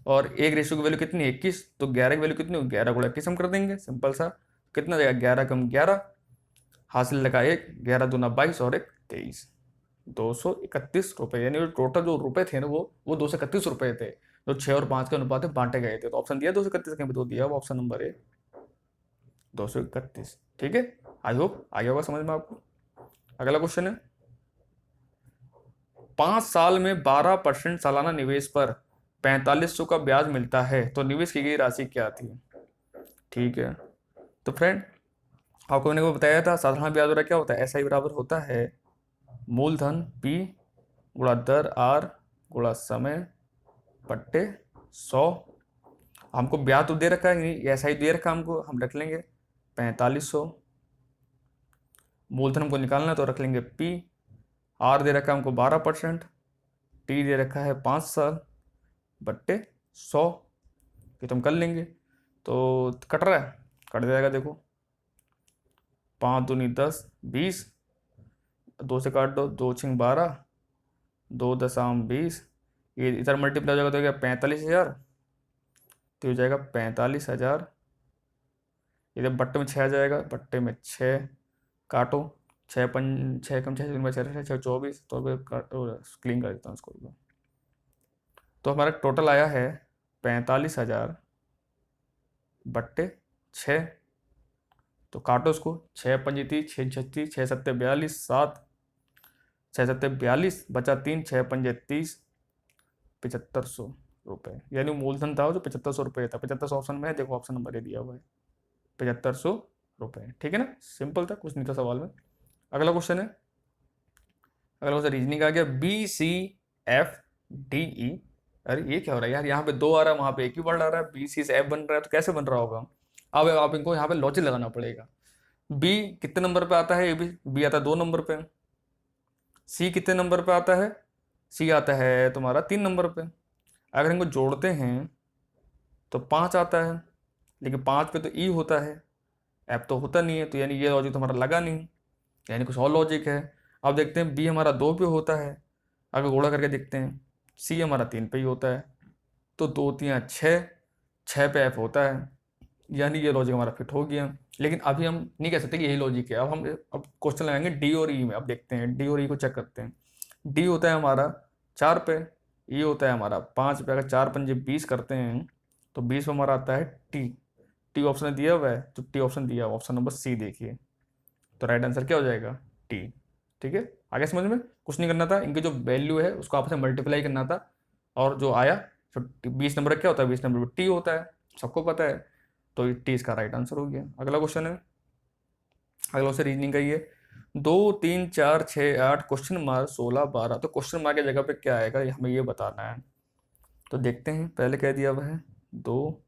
और एक रेशो की वैल्यू कितनी है 21, तो 11 की वैल्यू कितनी होगी, 11 गुणा 21 हम कर देंगे, सिंपल सा। कितना जाएगा, 11 कम 11, हासिल लगा 1, 11 दूना 22 और 1 23, 231 रुपये। यानी टोटल जो रुपए थे ना वो 231 रुपये थे, जो 6 और 5 के अनुपात में बांटे गए थे। तो ऑप्शन दिया 231, कहीं पे तो दिया, ऑप्शन नंबर ए 231। ठीक है, आई होप आ गया होगा समझ में आपको। अगला क्वेश्चन है, 5 साल में 12% सालाना निवेश पर 4500 का ब्याज मिलता है, तो निवेश की गई राशि क्या थी। ठीक है, तो फ्रेंड आपको मैंने वो बताया था, साधारण ब्याज दर क्या होता है, एसआई बराबर होता है मूलधन पी गुणा दर आर गुणा समय बट्टे 100। हमको ब्याज तो दे रखा है, एसआई दे रखा है हमको, हम रख लेंगे 4500। मूलधन हमको निकालना है तो रख लेंगे पी, आर दे रखा है हमको 12%, टी दे रखा है 5 साल बट्टे 100। ये तो हम कर लेंगे। तो कट रहा है, कट जाएगा देखो, 5 दूनी 10 20, 2 से काट दो, 2 6 12, 2 दशम 20, ये इधर मल्टीप्लाई हो जाएगा तो क्या 45,000, तो हो जाएगा 45,000। इधर बट्टे में 6 आ जाएगा, बट्टे में 6 काटो, 6 6 कम 6 6 24, तो क्लीन कर देता हूँ इसको। तो हमारा टोटल आया है 45,000 बट्टे 6, तो काटो उसको, 6 पंजी 30, 6 36, 6 सत्ते 42, 7 6 सत्ते 42, बचा 3, 6 पंजे 30, 7500 रुपये। यानी मूलधन था जो 7500 रुपये था, 7500 ऑप्शन में है, देखो ऑप्शन नंबर ए दिया हुआ है 7500 रुपये। ठीक है ना, सिंपल था, कुछ नहीं था सवाल में। अगला क्वेश्चन है, अगला क्वेश्चन रीजनिंग आ गया, B C F D E. अरे ये क्या हो रहा है यार, यहाँ पे 2 आ रहा है, वहाँ पे एक ही वर्ड आ रहा है, बी सी से एफ बन रहा है, तो कैसे बन रहा होगा। अब आप इनको यहाँ पे लॉजिक लगाना पड़ेगा। बी कितने नंबर पे आता है, ये भी बी आता है 2 नंबर पे। सी कितने नंबर पे आता है, सी आता है तुम्हारा 3 नंबर पे। अगर इनको जोड़ते हैं तो 5 आता है, लेकिन 5 पे तो ई होता है, एफ तो होता नहीं है, तो यानी ये लॉजिक तो हमारा लगा नहीं, यानी कुछ और लॉजिक है। अब देखते हैं, बी हमारा 2 पे होता है, अगर गुणा करके देखते हैं, सी हमारा 3 पे ही होता है, तो 2 3 6, 6 पे एफ होता है, यानी ये लॉजिक हमारा फिट हो गया। लेकिन अभी हम नहीं कह सकते कि यही लॉजिक है। अब क्वेश्चन लगाएंगे डी और ई में। अब देखते हैं डी और ई को चेक करते हैं। डी होता है हमारा 4 पे, ई होता है हमारा 5 पे। अगर 4 पंजे 20 करते हैं तो 20 में हमारा आता है टी। टी ऑप्शन दिया हुआ है, तो टी ऑप्शन दिया हुआ, ऑप्शन नंबर सी देखिए, तो राइट आंसर क्या हो जाएगा, टी। ठीक है, आगे समझ में, कुछ नहीं करना था, इनकी जो वैल्यू है उसको आपस में मल्टीप्लाई करना था, और जो आया, तो 20 नंबर क्या होता है, 20 नंबर टी होता है, सबको पता है, तो टी इसका राइट आंसर हो गया। अगला क्वेश्चन है, अगला क्वेश्चन रीजनिंग का ही है, 2 3 4 6 8 क्वेश्चन मार्क 16 12, तो क्वेश्चन मार्क की जगह पे क्या आएगा, हमें ये बताना है। तो देखते हैं, पहले क्या दिया हुआ है, 2,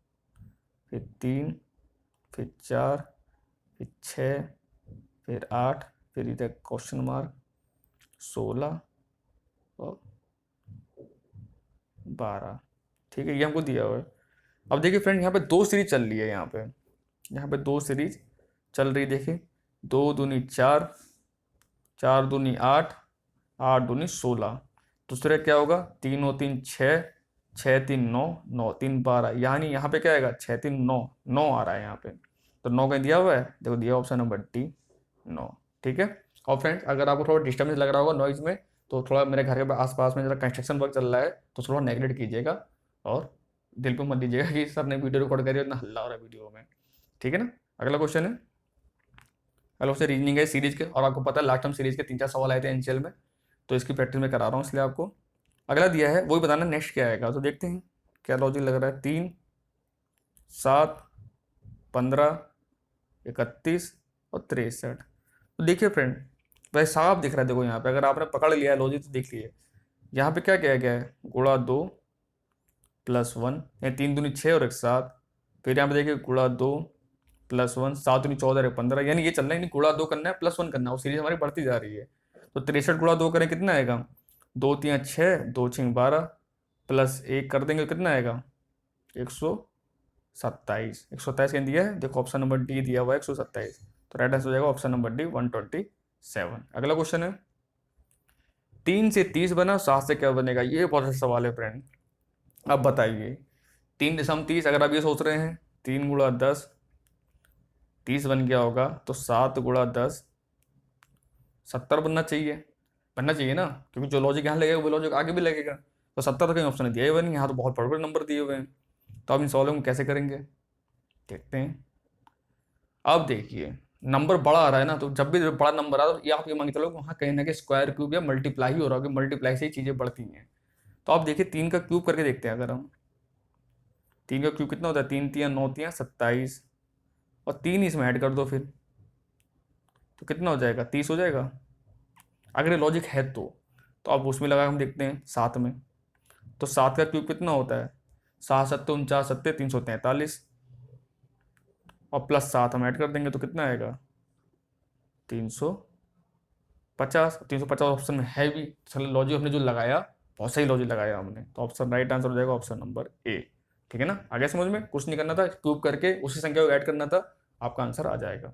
फिर 3, फिर 4, फिर 6, फिर 8, फिर इधर क्वेश्चन मार्क 16 और 12। ठीक है, ये हमको दिया हुआ है। अब देखिए फ्रेंड, यहाँ पे 2 सीरीज चल रही है, यहाँ पे 2 सीरीज चल रही, देखिए 2 दूनी 4, 4 दूनी 8, 8 दूनी 16, दूसरे क्या होगा, 3 और 3 6, 6 3 9, 9 3 12, यानी यहाँ पे क्या आएगा, 6 3 9, 9 आ रहा है यहाँ पे, तो 9 कहीं दिया हुआ है, देखो दिया ऑप्शन नंबर डी 9। ठीक है, और फ्रेंड्स अगर आपको थोड़ा डिस्टर्बेंस लग रहा होगा नॉइज में, तो थोड़ा मेरे घर के आसपास में जरा कंस्ट्रक्शन वर्क चल रहा है, तो थोड़ा नेगलेक्ट कीजिएगा, और दिल पे मत लीजिएगा कि सर ने वीडियो रिकॉर्ड करी, इतना हल्ला हो रहा है वीडियो में। ठीक है ना, अगला क्वेश्चन है, अगला क्वेश्चन रीजनिंग है सीरीज के, और आपको पता है लास्ट टाइम सीरीज के 3 4 सवाल आए थे एनसीएल में, तो इसकी प्रैक्टिस में करा रहा हूँ इसलिए आपको। अगला दिया है वही बताना नेक्स्ट क्या आएगा, तो देखते हैं क्या लॉजिक लग रहा है, 3 7 15 31 और 63। तो देखिए फ्रेंड, वैसे साफ दिख रहा है, देखो यहाँ पे अगर आपने पकड़ लिया है लॉजिक तो देख लिए, यहाँ पे क्या किया गया है, गुणा 2 +1, या 3 दूनी 6 और 1 7। फिर यहाँ पे देखिए गुणा 2 +1, 7 दूनी 14 और 15, यानी ये चल रहा है नहीं, गुणा 2 करना है +1 करना है, वो सीरीज हमारी बढ़ती जा रही है। तो 63 गुणा 2 करें कितना आएगा, 2 3 6, 2 6 12, +1 कर देंगे तो कितना आएगा 127। 127 क्या दिया है, देखो ऑप्शन नंबर डी दिया हुआ है 127। तो राइट आंसर हो जाएगा ऑप्शन नंबर डी 127। अगला क्वेश्चन है 3 से 30 बना, 7 से क्या बनेगा, ये बहुत अच्छा सवाल है फ्रेंड। अब बताइए 3 दशमलव 30, अगर आप ये सोच रहे हैं 3 गुणा 10, 30 बन गया होगा, तो 7 गुणा 10 70 बनना चाहिए ना, क्योंकि जो लॉजिक यहाँ लगेगा वो लॉजिक आगे भी लगेगा। तो 70 तो कहीं ऑप्शन दिया ही हुआ नहीं, यहाँ तो बहुत बड़े बड़े नंबर दिए हुए हैं। तो आप इन सवालों को कैसे करेंगे, देखते हैं। अब देखिए नंबर बड़ा आ रहा है ना, तो जब भी बड़ा नंबर आ रहा है तो ये आप ये मान के चलो वहाँ कहीं ना कहीं स्क्वायर क्यूब या मल्टीप्लाई ही हो रहा होगा, मल्टीप्लाई से ही चीज़ें बढ़ती हैं। तो आप देखिए 3 का क्यूब करके देखते हैं, अगर हम 3 का क्यूब कितना होता है, 3 3 9 3 27, और 3 इसमें ऐड कर दो फिर, तो कितना हो जाएगा 30 हो जाएगा, अगर ये लॉजिक है तो अब उसमें लगा हम देखते हैं 7 में। तो 7 का क्यूब कितना होता है, 7 7 49 7 343, और +7 हम ऐड कर देंगे तो कितना आएगा 350। 350 ऑप्शन में है भी, चलो लॉजिक हमने जो लगाया बहुत सही लॉजिक लगाया हमने, तो ऑप्शन राइट आंसर हो जाएगा ऑप्शन नंबर ए। ठीक है ना, आगे समझ में कुछ नहीं करना था, क्यूब करके उसी संख्या को ऐड करना था, आपका आंसर आ जाएगा।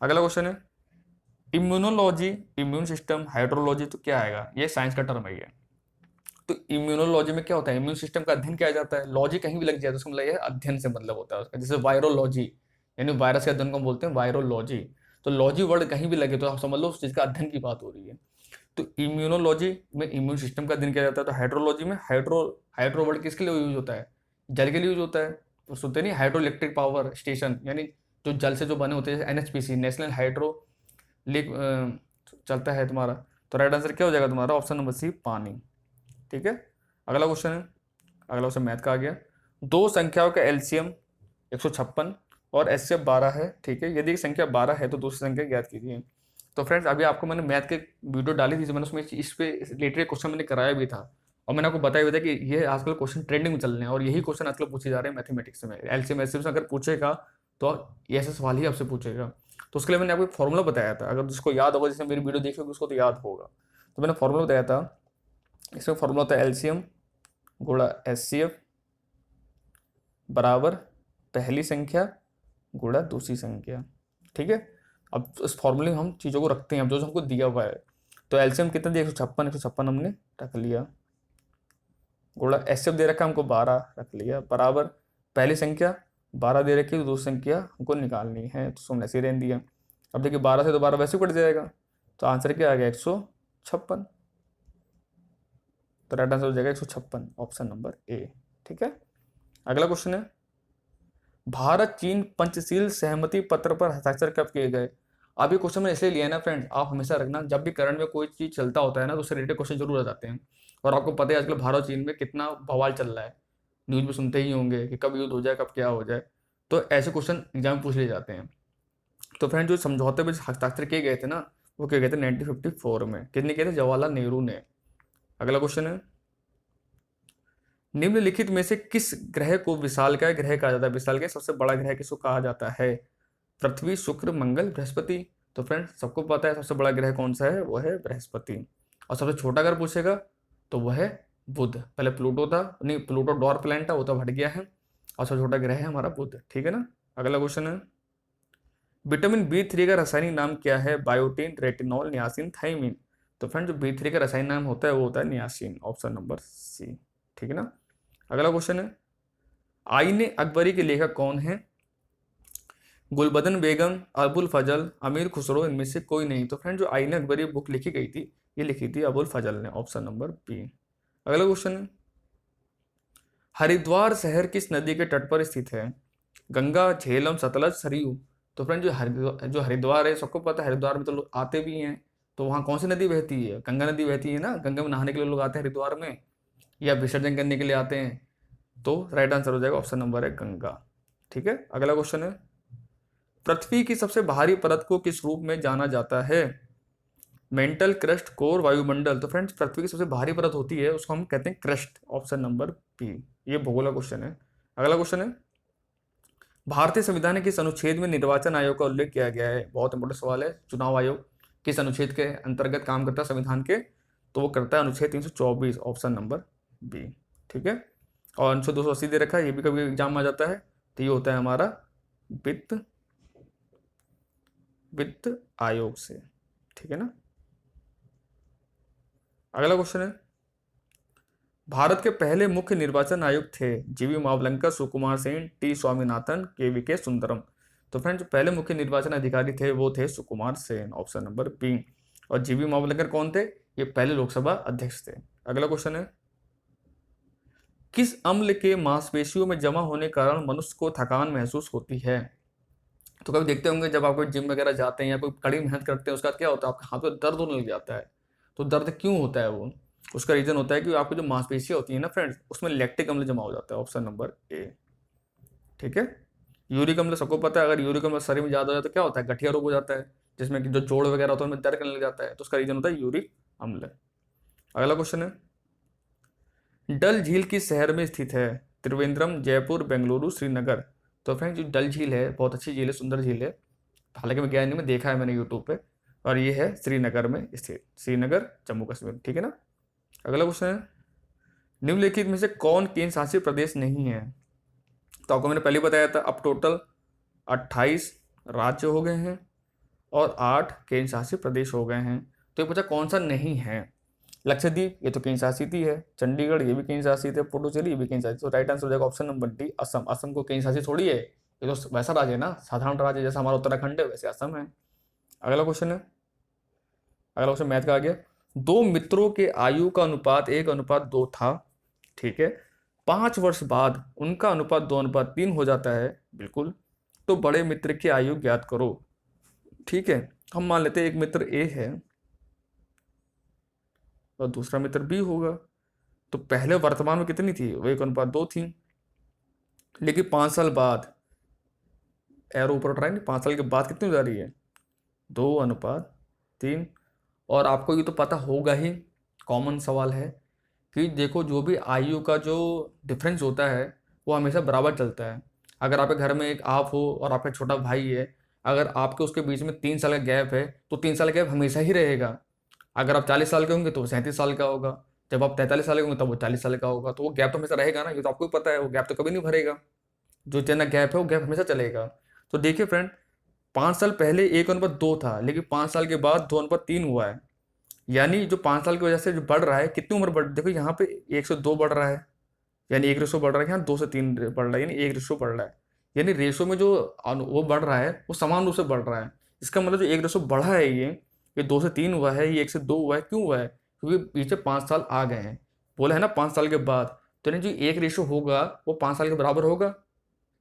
अगला क्वेश्चन है इम्यूनोलॉजी, इम्यून सिस्टम, हाइड्रोलॉजी, तो क्या आएगा, ये साइंस का टर्म है ये। तो इम्यूनोलॉजी में क्या होता है, इम्यून सिस्टम का अध्ययन किया जाता है। लॉजी कहीं भी लग जाए तो उसका मतलब ये अध्ययन से मतलब होता है उसका, जैसे वायरोलॉजी, यानी वायरस के अध्ययन को बोलते हैं वायरोलॉजी। तो लॉजी वर्ड कहीं भी लगे तो आप समझ लो उस चीज का अध्ययन की बात हो रही है। तो इम्यूनोलॉजी में इम्यून सिस्टम का अध्ययन किया जाता है, तो हाइड्रोलॉजी में हाइड्रो वर्ड किसके लिए यूज होता है, जल के लिए यूज होता है। तो सुनते नहीं हाइड्रो इलेक्ट्रिक पावर स्टेशन, यानी जो जल से जो बने होते हैं, एनएचपीसी, नेशनल हाइड्रो लीग चलता है तुम्हारा। तो राइट आंसर क्या हो जाएगा तुम्हारा ऑप्शन नंबर सी, पानी। ठीक है, अगला क्वेश्चन है, अगला क्वेश्चन मैथ का आ गया। दो संख्याओं का एलसीएम 156 और एचसीएफ 12 है। ठीक है, यदि संख्या 12 है तो दूसरी संख्या ज्ञात कीजिए। तो फ्रेंड्स अभी आपको मैंने मैथ के वीडियो डाली थी, मैंने उसमें इस पे रिलेटेड क्वेश्चन मैंने कराया भी था, और मैंने आपको बताया भी था कि ये आजकल क्वेश्चन ट्रेंडिंग में चल रहे हैं, और यही क्वेश्चन आजकल पूछे जा रहे हैं मैथमेटिक्स में। एलसीएम एचसीएफ से अगर पूछेगा तो ऐसे सवाल ही आपसे पूछेगा। तो उसके लिए मैंने आपको एक फॉर्मूला बताया था, अगर जिसको याद होगा, जिसने मेरी वीडियो देखी होगी उसको तो याद होगा। तो मैंने फॉर्मूला बताया था, इसमें फॉर्मूला था एलसीएम गुणा एचसीएफ बराबर पहली संख्या गुणा दूसरी संख्या। ठीक है, अब इस फॉर्मूले में हम चीज़ों को रखते हैं, अब जो हमको दिया हुआ है। तो एलसीएम कितना दिया 156 हमने रख लिया, गुणा एचसीएफ दे रखा है हमको 12 रख लिया, बराबर पहली संख्या 12 दे रखी है, तो दूसरी संख्या हमको निकालनी है, तो हमने ऐसे रहने दिया। अब देखिए 12 से तो 12 वैसे कट जाएगा, तो आंसर क्या आ गया 156। तो राइट आंसर हो जाएगा 156, ऑप्शन नंबर ए। ठीक है, अगला क्वेश्चन है भारत चीन पंचशील सहमति पत्र पर हस्ताक्षर कब किए गए। अब ये क्वेश्चन में इसलिए लिया है ना फ्रेंड्स, आप हमेशा रखना जब भी करंट में कोई चीज चलता होता है ना, तो उससे रिलेटेड क्वेश्चन जरूर आ जाते हैं। और आपको पता है आजकल भारत चीन में कितना बवाल चल रहा है, न्यूज में सुनते ही होंगे कि कब युद्ध हो जाए, कब क्या हो जाए। तो ऐसे क्वेश्चन एग्जाम में पूछ लिए जाते हैं। तो फ्रेंड जो समझौते में हस्ताक्षर किए गए थे ना, वो किए गए थे 1954 में। कितने किए थे, जवाहरलाल नेहरू ने। अगला क्वेश्चन है निम्नलिखित में से किस ग्रह को विशालकाय ग्रह कहा जाता है। विशालकाय सबसे बड़ा ग्रह किसको कहा जाता है, पृथ्वी, शुक्र, मंगल, बृहस्पति। तो फ्रेंड्स सबको पता है सबसे बड़ा ग्रह कौन सा है, वो है बृहस्पति। और सबसे छोटा अगर पूछेगा तो वह है बुध। पहले प्लूटो था, नहीं प्लूटो डॉर प्लैनेट था, वो तो हट गया है, और सबसे छोटा ग्रह है हमारा बुध। ठीक है ना, अगला क्वेश्चन है विटामिन B3 का रासायनिक नाम क्या है, बायोटीन, रेटिनॉल, नियासिन, थाइमिन। तो फ्रेंड जो B3 का रासायनिक नाम होता है वो होता है नियासिन, ऑप्शन नंबर सी। ठीक है ना, अगला क्वेश्चन है आईने अकबरी के लेखक कौन है, गुलबदन बेगम, अबुल फजल, अमीर खुसरो, इनमें से कोई नहीं। तो फ्रेंड जो आईने अकबरी बुक लिखी गई थी, ये लिखी थी अबुल फजल ने, ऑप्शन नंबर बी। अगला क्वेश्चन है हरिद्वार शहर किस नदी के तट पर स्थित है, गंगा, झेलम, सतलज, सरयू। तो फ्रेंड जो हरिद्वार है, सबको पता है हरिद्वार में तो लोग आते भी हैं। तो वहाँ कौन सी नदी बहती है, गंगा नदी बहती है ना, गंगा में नहाने के लिए लोग आते हैं हरिद्वार में, या विसर्जन करने के लिए आते हैं। तो राइट आंसर हो जाएगा ऑप्शन नंबर है गंगा। ठीक है, अगला क्वेश्चन है पृथ्वी की सबसे बाहरी परत को किस रूप में जाना जाता है, मेंटल, क्रस्ट, कोर, वायुमंडल। तो फ्रेंड्स पृथ्वी की सबसे बाहरी परत होती है उसको हम कहते हैं क्रस्ट, ऑप्शन नंबर बी। ये भूगोल का क्वेश्चन है। अगला क्वेश्चन है, भारतीय संविधान के किस अनुच्छेद में निर्वाचन आयोग का उल्लेख किया गया है? बहुत इंपॉर्टेंट सवाल है। चुनाव आयोग किस अनुच्छेद के अंतर्गत काम करता है संविधान के? तो वो करता है अनुच्छेद 324, ऑप्शन नंबर बी। ठीक है। और अनुच्छेद 280 दे रखा है, ये भी कभी एग्जाम में आ जाता है। तो ये होता है हमारा वित्त आयोग से। ठीक है ना। अगला क्वेश्चन है, भारत के पहले मुख्य निर्वाचन आयुक्त थे जीवी मावलंकर, सुकुमार सेन, टी स्वामीनाथन, के सुंदरम। तो फ्रेंड्स, जो पहले मुख्य निर्वाचन अधिकारी थे वो थे Sukumar Sen, option number B. और जीवी मावलंकर कौन थे? ये पहले लोकसभा अध्यक्ष थे। अगला क्वेश्चन है, किस अम्ल के मांसपेशियों में जमा होने के कारण मनुष्य को थकान महसूस होती है? तो कभी देखते होंगे जब आप कोई जिम वगैरह जाते हैं या कोई कड़ी मेहनत करते हैं, उसका क्या होता है, आपके हाथ में दर्द होने लग जाता है। तो दर्द क्यों होता है? वो उसका रीजन होता है कि आपकी जो मांसपेशियां होती है ना फ्रेंड्स, उसमें लैक्टिक अम्ल जमा हो जाता है, ऑप्शन नंबर ए। ठीक है। यूरिक अम्ल सबको पता है, अगर यूरिक अम्ल शरीर में ज्यादा हो जाए तो क्या होता है? गठिया रोग हो जाता है, जिसमें कि जो जोड़ वगैरह होता है उनमें दर्द करने लग जाता है। तो उसका रीजन होता है यूरिक अम्ल। अगला क्वेश्चन है, डल झील किस शहर में स्थित है? त्रिवेंद्रम, जयपुर, बेंगलुरु, श्रीनगर। तो फ्रेंड्स, जो डल झील है बहुत अच्छी झील है, सुंदर झील है। हालांकि मैं गया नहीं, मैं देखा है मैंने यूट्यूब पे। और ये है श्रीनगर में स्थित, श्रीनगर जम्मू कश्मीर। ठीक है ना। अगला क्वेश्चन है, निम्नलिखित में से कौन केंद्र शासित प्रदेश नहीं है? तो आपको मैंने पहले बताया था, अब टोटल 28 राज्य हो गए हैं और 8 केंद्र शासित प्रदेश हो गए हैं। तो ये पूछा कौन सा नहीं है। लक्षद्वीप ये तो केंद्र शासित ही है, चंडीगढ़ ये भी केंद्र शासित है, पुडुचेरी ये भी केंद्र शासित। तो राइट आंसर हो जाएगा option number D, Assam. Assam को केंद्र शासित थोड़ी है, ये तो वैसा राज्य है ना, साधारण राज्य, जैसा हमारा उत्तराखंड है वैसे असम है। अगला क्वेश्चन है, अगला क्वेश्चन मैथ का आ गया। दो मित्रों के आयु का अनुपात 1:2 था। ठीक है। 5 वर्ष बाद उनका अनुपात 2:3 हो जाता है। बिल्कुल। तो बड़े मित्र की आयु ज्ञात करो। ठीक है। हम मान लेते हैं एक मित्र ए है और दूसरा मित्र बी होगा। तो पहले वर्तमान में कितनी थी? वो 1:2 थी। लेकिन 5 साल बाद, एरो ऊपर उठ रहा है नहीं, 5 साल के बाद कितनी हो जा रही है? 2:3। और आपको ये तो पता होगा ही, कॉमन सवाल है कि देखो जो भी आयु का जो डिफरेंस होता है वो हमेशा बराबर चलता है। अगर आपके घर में एक आप हो और आपका छोटा भाई है, अगर आपके उसके बीच में 3 साल का गैप है तो 3 साल का गैप हमेशा ही रहेगा। अगर आप 40 साल के होंगे तो वो 37 साल का होगा, जब आप 43 साल के होंगे तब वो 40 साल का होगा। तो वो गैप तो हमेशा रहेगा ना, ये तो आपको भी पता है, वो गैप तो कभी नहीं भरेगा। जो जितना गैप है वो गैप हमेशा चलेगा। तो देखिए फ्रेंड, 5 साल पहले 1:2 था, लेकिन 5 साल के बाद 2:3 हुआ है। यानी जो 5 साल की वजह से जो बढ़ रहा है, कितनी उम्र बढ़, देखो यहाँ पे 1 से 2 बढ़ रहा है, यानी 1 रेशो बढ़ रहा है, यहाँ 2 से 3 बढ़ रहा है, यानी 1 रेशो बढ़ रहा है। यानी रेशो में जो वो बढ़ रहा है वो समान रूप से बढ़ रहा है। इसका मतलब जो 1 रेशो बढ़ा है ये 2 से 3 हुआ है, ये 1 से 2 हुआ है। क्यों हुआ है? क्योंकि पीछे 5 साल आ गए हैं। बोला है ना 5 साल के बाद, तो यानी जो 1 रेशो होगा वो 5 साल के बराबर होगा।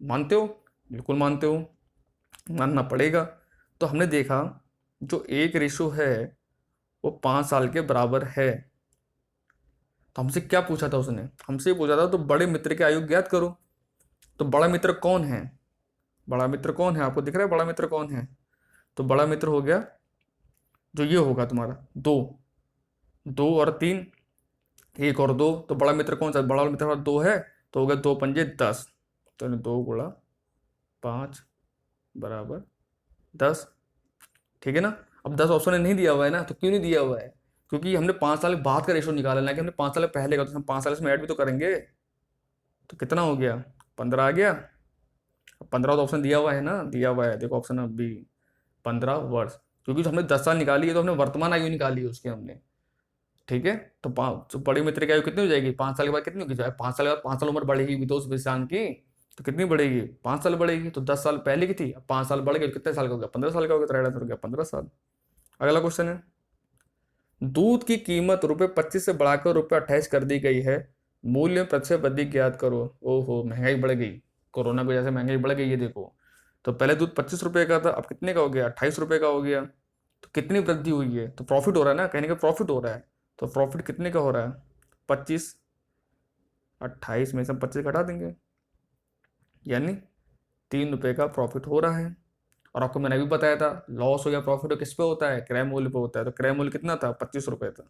मानते हो? बिल्कुल मानते हो, मानना पड़ेगा। तो हमने देखा जो 1 रेशो है वो 5 साल के बराबर है। तो हमसे क्या पूछा था उसने? हमसे पूछा था तो बड़े मित्र की आयु ज्ञात करो। तो बड़ा मित्र कौन है? बड़ा मित्र कौन है? आपको दिख रहा है बड़ा मित्र कौन है? तो बड़ा मित्र हो गया जो ये होगा तुम्हारा 2, 2 और 3, 1 और 2। तो बड़ा मित्र कौन सा? बड़ा मित्र हमारा 2 है, तो हो गया 2×5 = 10। तो 2 × 5 = 10। ठीक है ना। अब 10 ऑप्शन ने नहीं दिया हुआ है ना, तो क्यों नहीं दिया हुआ है? क्योंकि हमने 5 साल बाद का रेशो निकाला ना, कि हमने 5 साल पहले का, तो हम 5 साल इसमें ऐड भी तो करेंगे। तो कितना हो गया? 15 आ गया। 15 तो ऑप्शन दिया हुआ है ना, दिया हुआ है, देखो ऑप्शन बी, 15 वर्ष। क्योंकि जो हमने 10 साल निकाली है तो हमने वर्तमान आयु निकाली है उसकी हमने। ठीक है। तो तो बड़ी मित्र की आयु कितनी हो जाएगी? 5 साल के बाद कितनी होगी? 5 साल के बाद 5 साल उम्र बढ़ेगी भी तो उस इंसान की, तो कितनी बढ़ेगी? 5 साल बढ़ेगी। तो 10 साल पहले की थी, अब 5 साल बढ़ गई, तो कितने साल का हो गया? 15 साल का हो गया। तो राइट आंसर हो गया 15 साल। अगला क्वेश्चन है, दूध की कीमत ₹25 से बढ़ाकर ₹28 कर दी गई है, मूल्य में प्रतिशत वृद्धि ज्ञात करो। ओहो, महंगाई बढ़ गई, कोरोना की वजह से महंगाई बढ़ गई है। देखो, तो पहले दूध 25 रुपए का था, अब कितने का हो गया? 28 रुपए का हो गया। तो कितनी वृद्धि हुई है? तो प्रॉफिट हो रहा है ना, कहने का प्रॉफिट हो रहा है। तो प्रॉफिट कितने का हो रहा है? 25, 28 में से हम 25 घटा देंगे, यानी 3 रुपए का प्रॉफिट हो रहा है। और आपको मैंने भी बताया था, लॉस हो या प्रॉफिट हो किस पे होता है? क्रय मूल्य पे होता है। तो क्रय मूल्य कितना था? 25 रुपए था।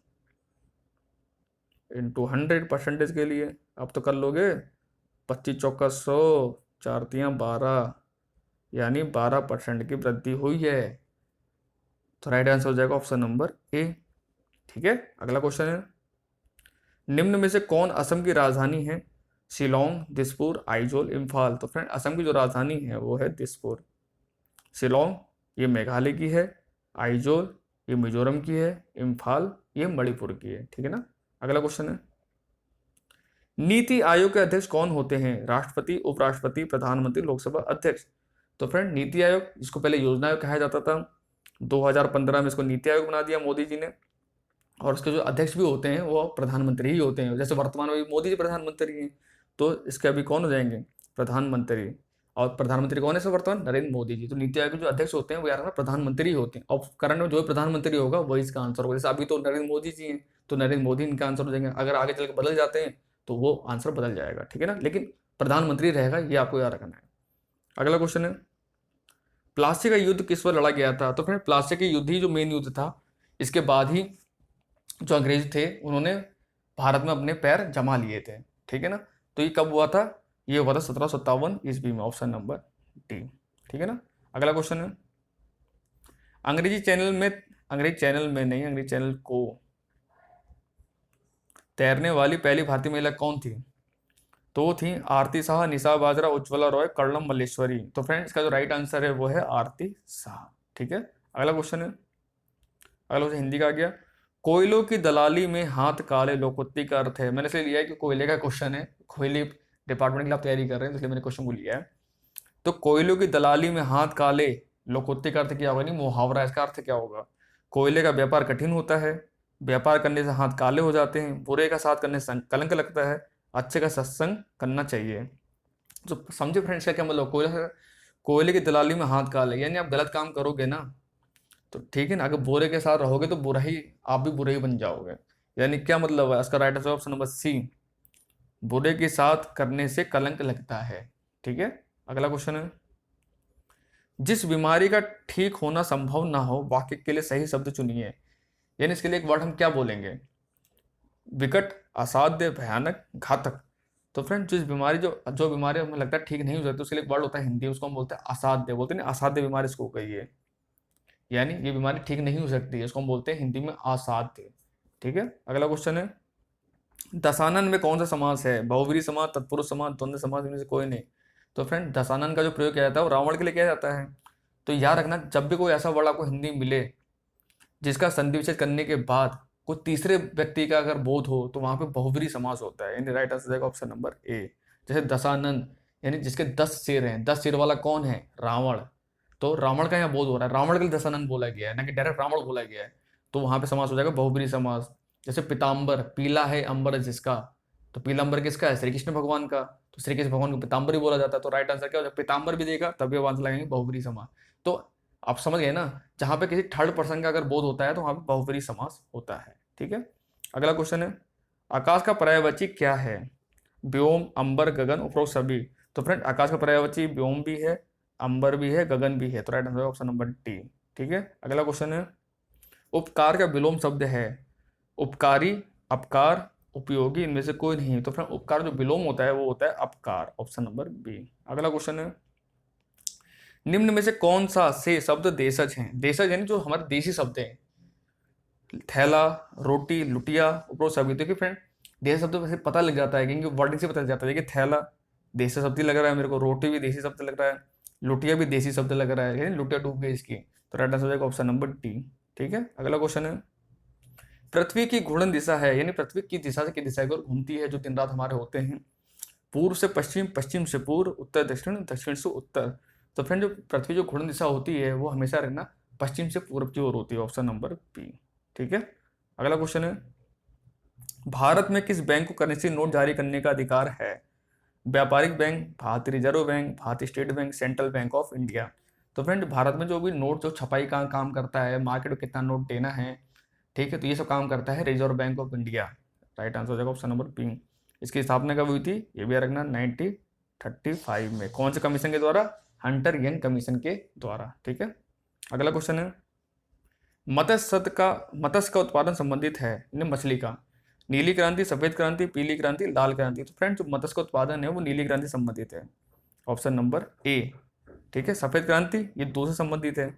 × 100 परसेंटेज के लिए आप तो कर लोगे, 25 चौका 100, 4 तियां 12, यानी 12% की वृद्धि हुई है। तो राइट आंसर हो जाएगा ऑप्शन नंबर ए। ठीक है, अगला क्वेश्चन है, निम्न में से कौन असम की राजधानी है? शिलोंग, दिसपुर, आइजोल, इम्फाल। तो फ्रेंड असम की जो राजधानी है वो है दिसपुर। शिलोंग ये मेघालय की है, आइजोल ये मिजोरम की है, इम्फाल ये मणिपुर की है। ठीक है ना। अगला क्वेश्चन है, नीति आयोग के अध्यक्ष कौन होते हैं? राष्ट्रपति, उपराष्ट्रपति, प्रधानमंत्री, लोकसभा अध्यक्ष। तो फ्रेंड नीति आयोग, जिसको पहले योजना आयोग कहा जाता था, 2015 में इसको नीति आयोग बना दिया मोदी जी ने। और उसके जो अध्यक्ष भी होते हैं वो प्रधानमंत्री ही होते हैं, जैसे वर्तमान में मोदी जी प्रधानमंत्री हैं, तो इसके अभी कौन हो जाएंगे? प्रधानमंत्री। और प्रधानमंत्री कौन है सर वर्तमान? नरेंद्र मोदी जी। तो नीति आयोग के जो अध्यक्ष होते हैं वो यार प्रधानमंत्री होते हैं, और करंट में जो प्रधानमंत्री होगा वही इसका आंसर होगा। जैसे अभी तो नरेंद्र मोदी जी हैं, तो नरेंद्र मोदी इनका आंसर हो जाएंगे। अगर आगे चल के बदल जाते हैं तो वो आंसर बदल जाएगा। ठीक है ना, लेकिन प्रधानमंत्री रहेगा, ये आपको याद रखना है। अगला क्वेश्चन है, प्लासी का युद्ध किस पर लड़ा गया था? तो फ्रेंड प्लासी का युद्ध ही जो मेन युद्ध था, इसके बाद ही जो अंग्रेज थे उन्होंने भारत में अपने पैर जमा लिए थे। ठीक है ना, तो ये कब हुआ था? ये हुआ था 1757 ईस्वी में, ऑप्शन नंबर डी। ठीक है ना। अगला क्वेश्चन है, अंग्रेजी चैनल को तैरने वाली पहली भारतीय महिला कौन थी? तो वो थी आरती शाह, निशा बाजरा, उज्ज्वला रॉय, कर्णम मल्लेश्वरी। तो फ्रेंड इसका जो राइट आंसर है वो है आरती शाह। ठीक है, अगला क्वेश्चन है, अगला क्वेश्चन हिंदी का आ गया, कोयलों की दलाली में हाथ काले लोकोक्ति का अर्थ है। मैंने इसलिए लिया है कि कोयले का क्वेश्चन है, कोयले डिपार्टमेंट के लिए आप तैयारी कर रहे हैं, इसलिए मैंने क्वेश्चन को लिया है। तो कोयलों की दलाली में हाथ काले लोकोक्ति का अर्थ क्या होगा? नहीं मुहावरा, इसका अर्थ क्या होगा? कोयले का व्यापार कठिन होता है, व्यापार करने से हाथ काले हो जाते हैं, बुरे का साथ करने से कलंक लगता है, अच्छे का सत्संग करना चाहिए। तो समझे फ्रेंड्स का क्या मतलब? कोयले की दलाली में हाथ काले, यानी आप गलत काम करोगे ना तो ठीक है ना, अगर बुरे के साथ रहोगे तो बुरा ही, आप भी बुरे ही बन जाओगे। यानी क्या मतलब है? इसका right answer option number C, बुरे के साथ करने से कलंक लगता है। ठीक है, अगला क्वेश्चन है, जिस बीमारी का ठीक होना संभव ना हो, वाक्य के लिए सही शब्द चुनिए। यानी इसके लिए एक वर्ड हम क्या बोलेंगे? विकट, असाध्य, भयानक, घातक। तो फ्रेंड जिस बीमारी जो बीमारी हमें लगता है ठीक नहीं हो सकती, उसके लिए एक वर्ड होता है हिंदी, उसको हम बोलते हैं असाध्य, बोलते हैं ना असाध्य बीमारी इसको कही है, यानी ये बीमारी ठीक नहीं हो सकती है, इसको हम बोलते हैं हिंदी में असाध्य। ठीक है, अगला क्वेश्चन है, दशानन में कौन सा समास है? बहुव्रीहि समास, तत्पुरुष समास, द्वंद्व समास, इनमें से कोई नहीं। तो फ्रेंड दशानन का जो प्रयोग किया जाता है वो रावण के लिए किया जाता है। तो याद रखना, जब भी कोई ऐसा वर्ड आपको हिंदी मिले जिसका संधि विच्छेद करने के बाद कोई तीसरे व्यक्ति का अगर बोध हो, तो वहां पे बहुव्रीहि समास होता है, यानी राइट आंसर जाएगा ऑप्शन नंबर ए। जैसे दशानन, यानी जिसके 10 सिर हैं, 10 सिर वाला कौन है? रावण। तो रावण का यहाँ बोध हो रहा है, रावण के लिए दशानन बोला गया है, ना कि डायरेक्ट रावण बोला गया है। तो वहां पे समास हो जाएगा बहुव्रीहि समास। जैसे पीताम्बर, पीला है अंबर जिसका, तो पीलांबर किसका है? श्री कृष्ण भगवान का, तो श्री कृष्ण भगवान को पीताम्बर ही बोला जाता है। तो राइट आंसर क्या हो जाएगा? पीताम्बर भी देगा तभी आप आंसर लगाएंगे बहुव्रीहि समास। तो आप समझ गए ना, जहां पे किसी थर्ड पर्सन का अगर बोध होता है तो वहां पे बहुव्रीहि समास होता है। ठीक है, अगला क्वेश्चन है, आकाश का पर्यायवाची क्या है? व्योम, अंबर, गगन, उपरोक्त सभी। तो फ्रेंड आकाश का पर्यायवाची व्योम भी है, अंबर भी है, गगन भी है। तो right answer option number D. ठीक है, अगला क्वेश्चन है, उपकार का विलोम शब्द है? उपकारी, अपकार, उपयोगी, इनमें से कोई नहीं। तो फ्रेंड उपकार जो विलोम होता है वो होता है अपकार, ऑप्शन नंबर बी। अगला क्वेश्चन है, निम्न में से कौन सा से शब्द देशज हैं? देशज यानी जो हमारे देशी शब्द हैं, थैला, रोटी, लुटिया, उपरोक्त सभी। देखिए फ्रेंड देश शब्द वैसे पता लग जाता है, क्योंकि वर्डिंग से पता लग जाता है। देखिए थैला देशी शब्द ही लग रहा है मेरे को, रोटी भी देशी शब्द लग रहा है, लुटिया भी देशी शब्द लग रहा है, यानी लुटिया डूब गई इसकी। तो राइट आंसर हो जाएगा ऑप्शन नंबर डी। ठीक है, अगला क्वेश्चन है, पृथ्वी की घूर्णन दिशा है, यानी पृथ्वी की दिशा से किस दिशा की ओर घूमती है जो दिन रात हमारे होते हैं? पूर्व से पश्चिम, पश्चिम से पूर्व, उत्तर दक्षिण, दक्षिण से उत्तर। तो फ्रेंड जो पृथ्वी जो घूर्णन दिशा होती है वो हमेशा रहना पश्चिम से पूर्व की ओर होती है, ऑप्शन नंबर बी। ठीक है, अगला क्वेश्चन है, भारत में किस बैंक को करेंसी नोट जारी करने का अधिकार है? व्यापारिक बैंक, भारतीय रिजर्व बैंक, भारतीय state bank, central bank of India. तो फ्रेंड भारत में जो भी नोट जो छपाई का काम करता है, मार्केट में कितना नोट देना है, ठीक है, तो ये सब काम करता है reserve bank of India. Right answer हो जाएगा ऑप्शन नंबर बी। इसकी स्थापना कब हुई थी? ये भी रखना 1935 में। कौन से कमीशन के द्वारा? हंटर यंग कमीशन के द्वारा। ठीक है, अगला क्वेश्चन है, मत्स्य का उत्पादन संबंधित है, यानी मछली का, नीली क्रांति, सफेद क्रांति, पीली क्रांति, लाल क्रांति। तो फ्रेंड जो मत्स्य का उत्पादन है वो नीली क्रांति से संबंधित है, ऑप्शन नंबर ए। ठीक है, सफेद क्रांति ये दूध से संबंधित है,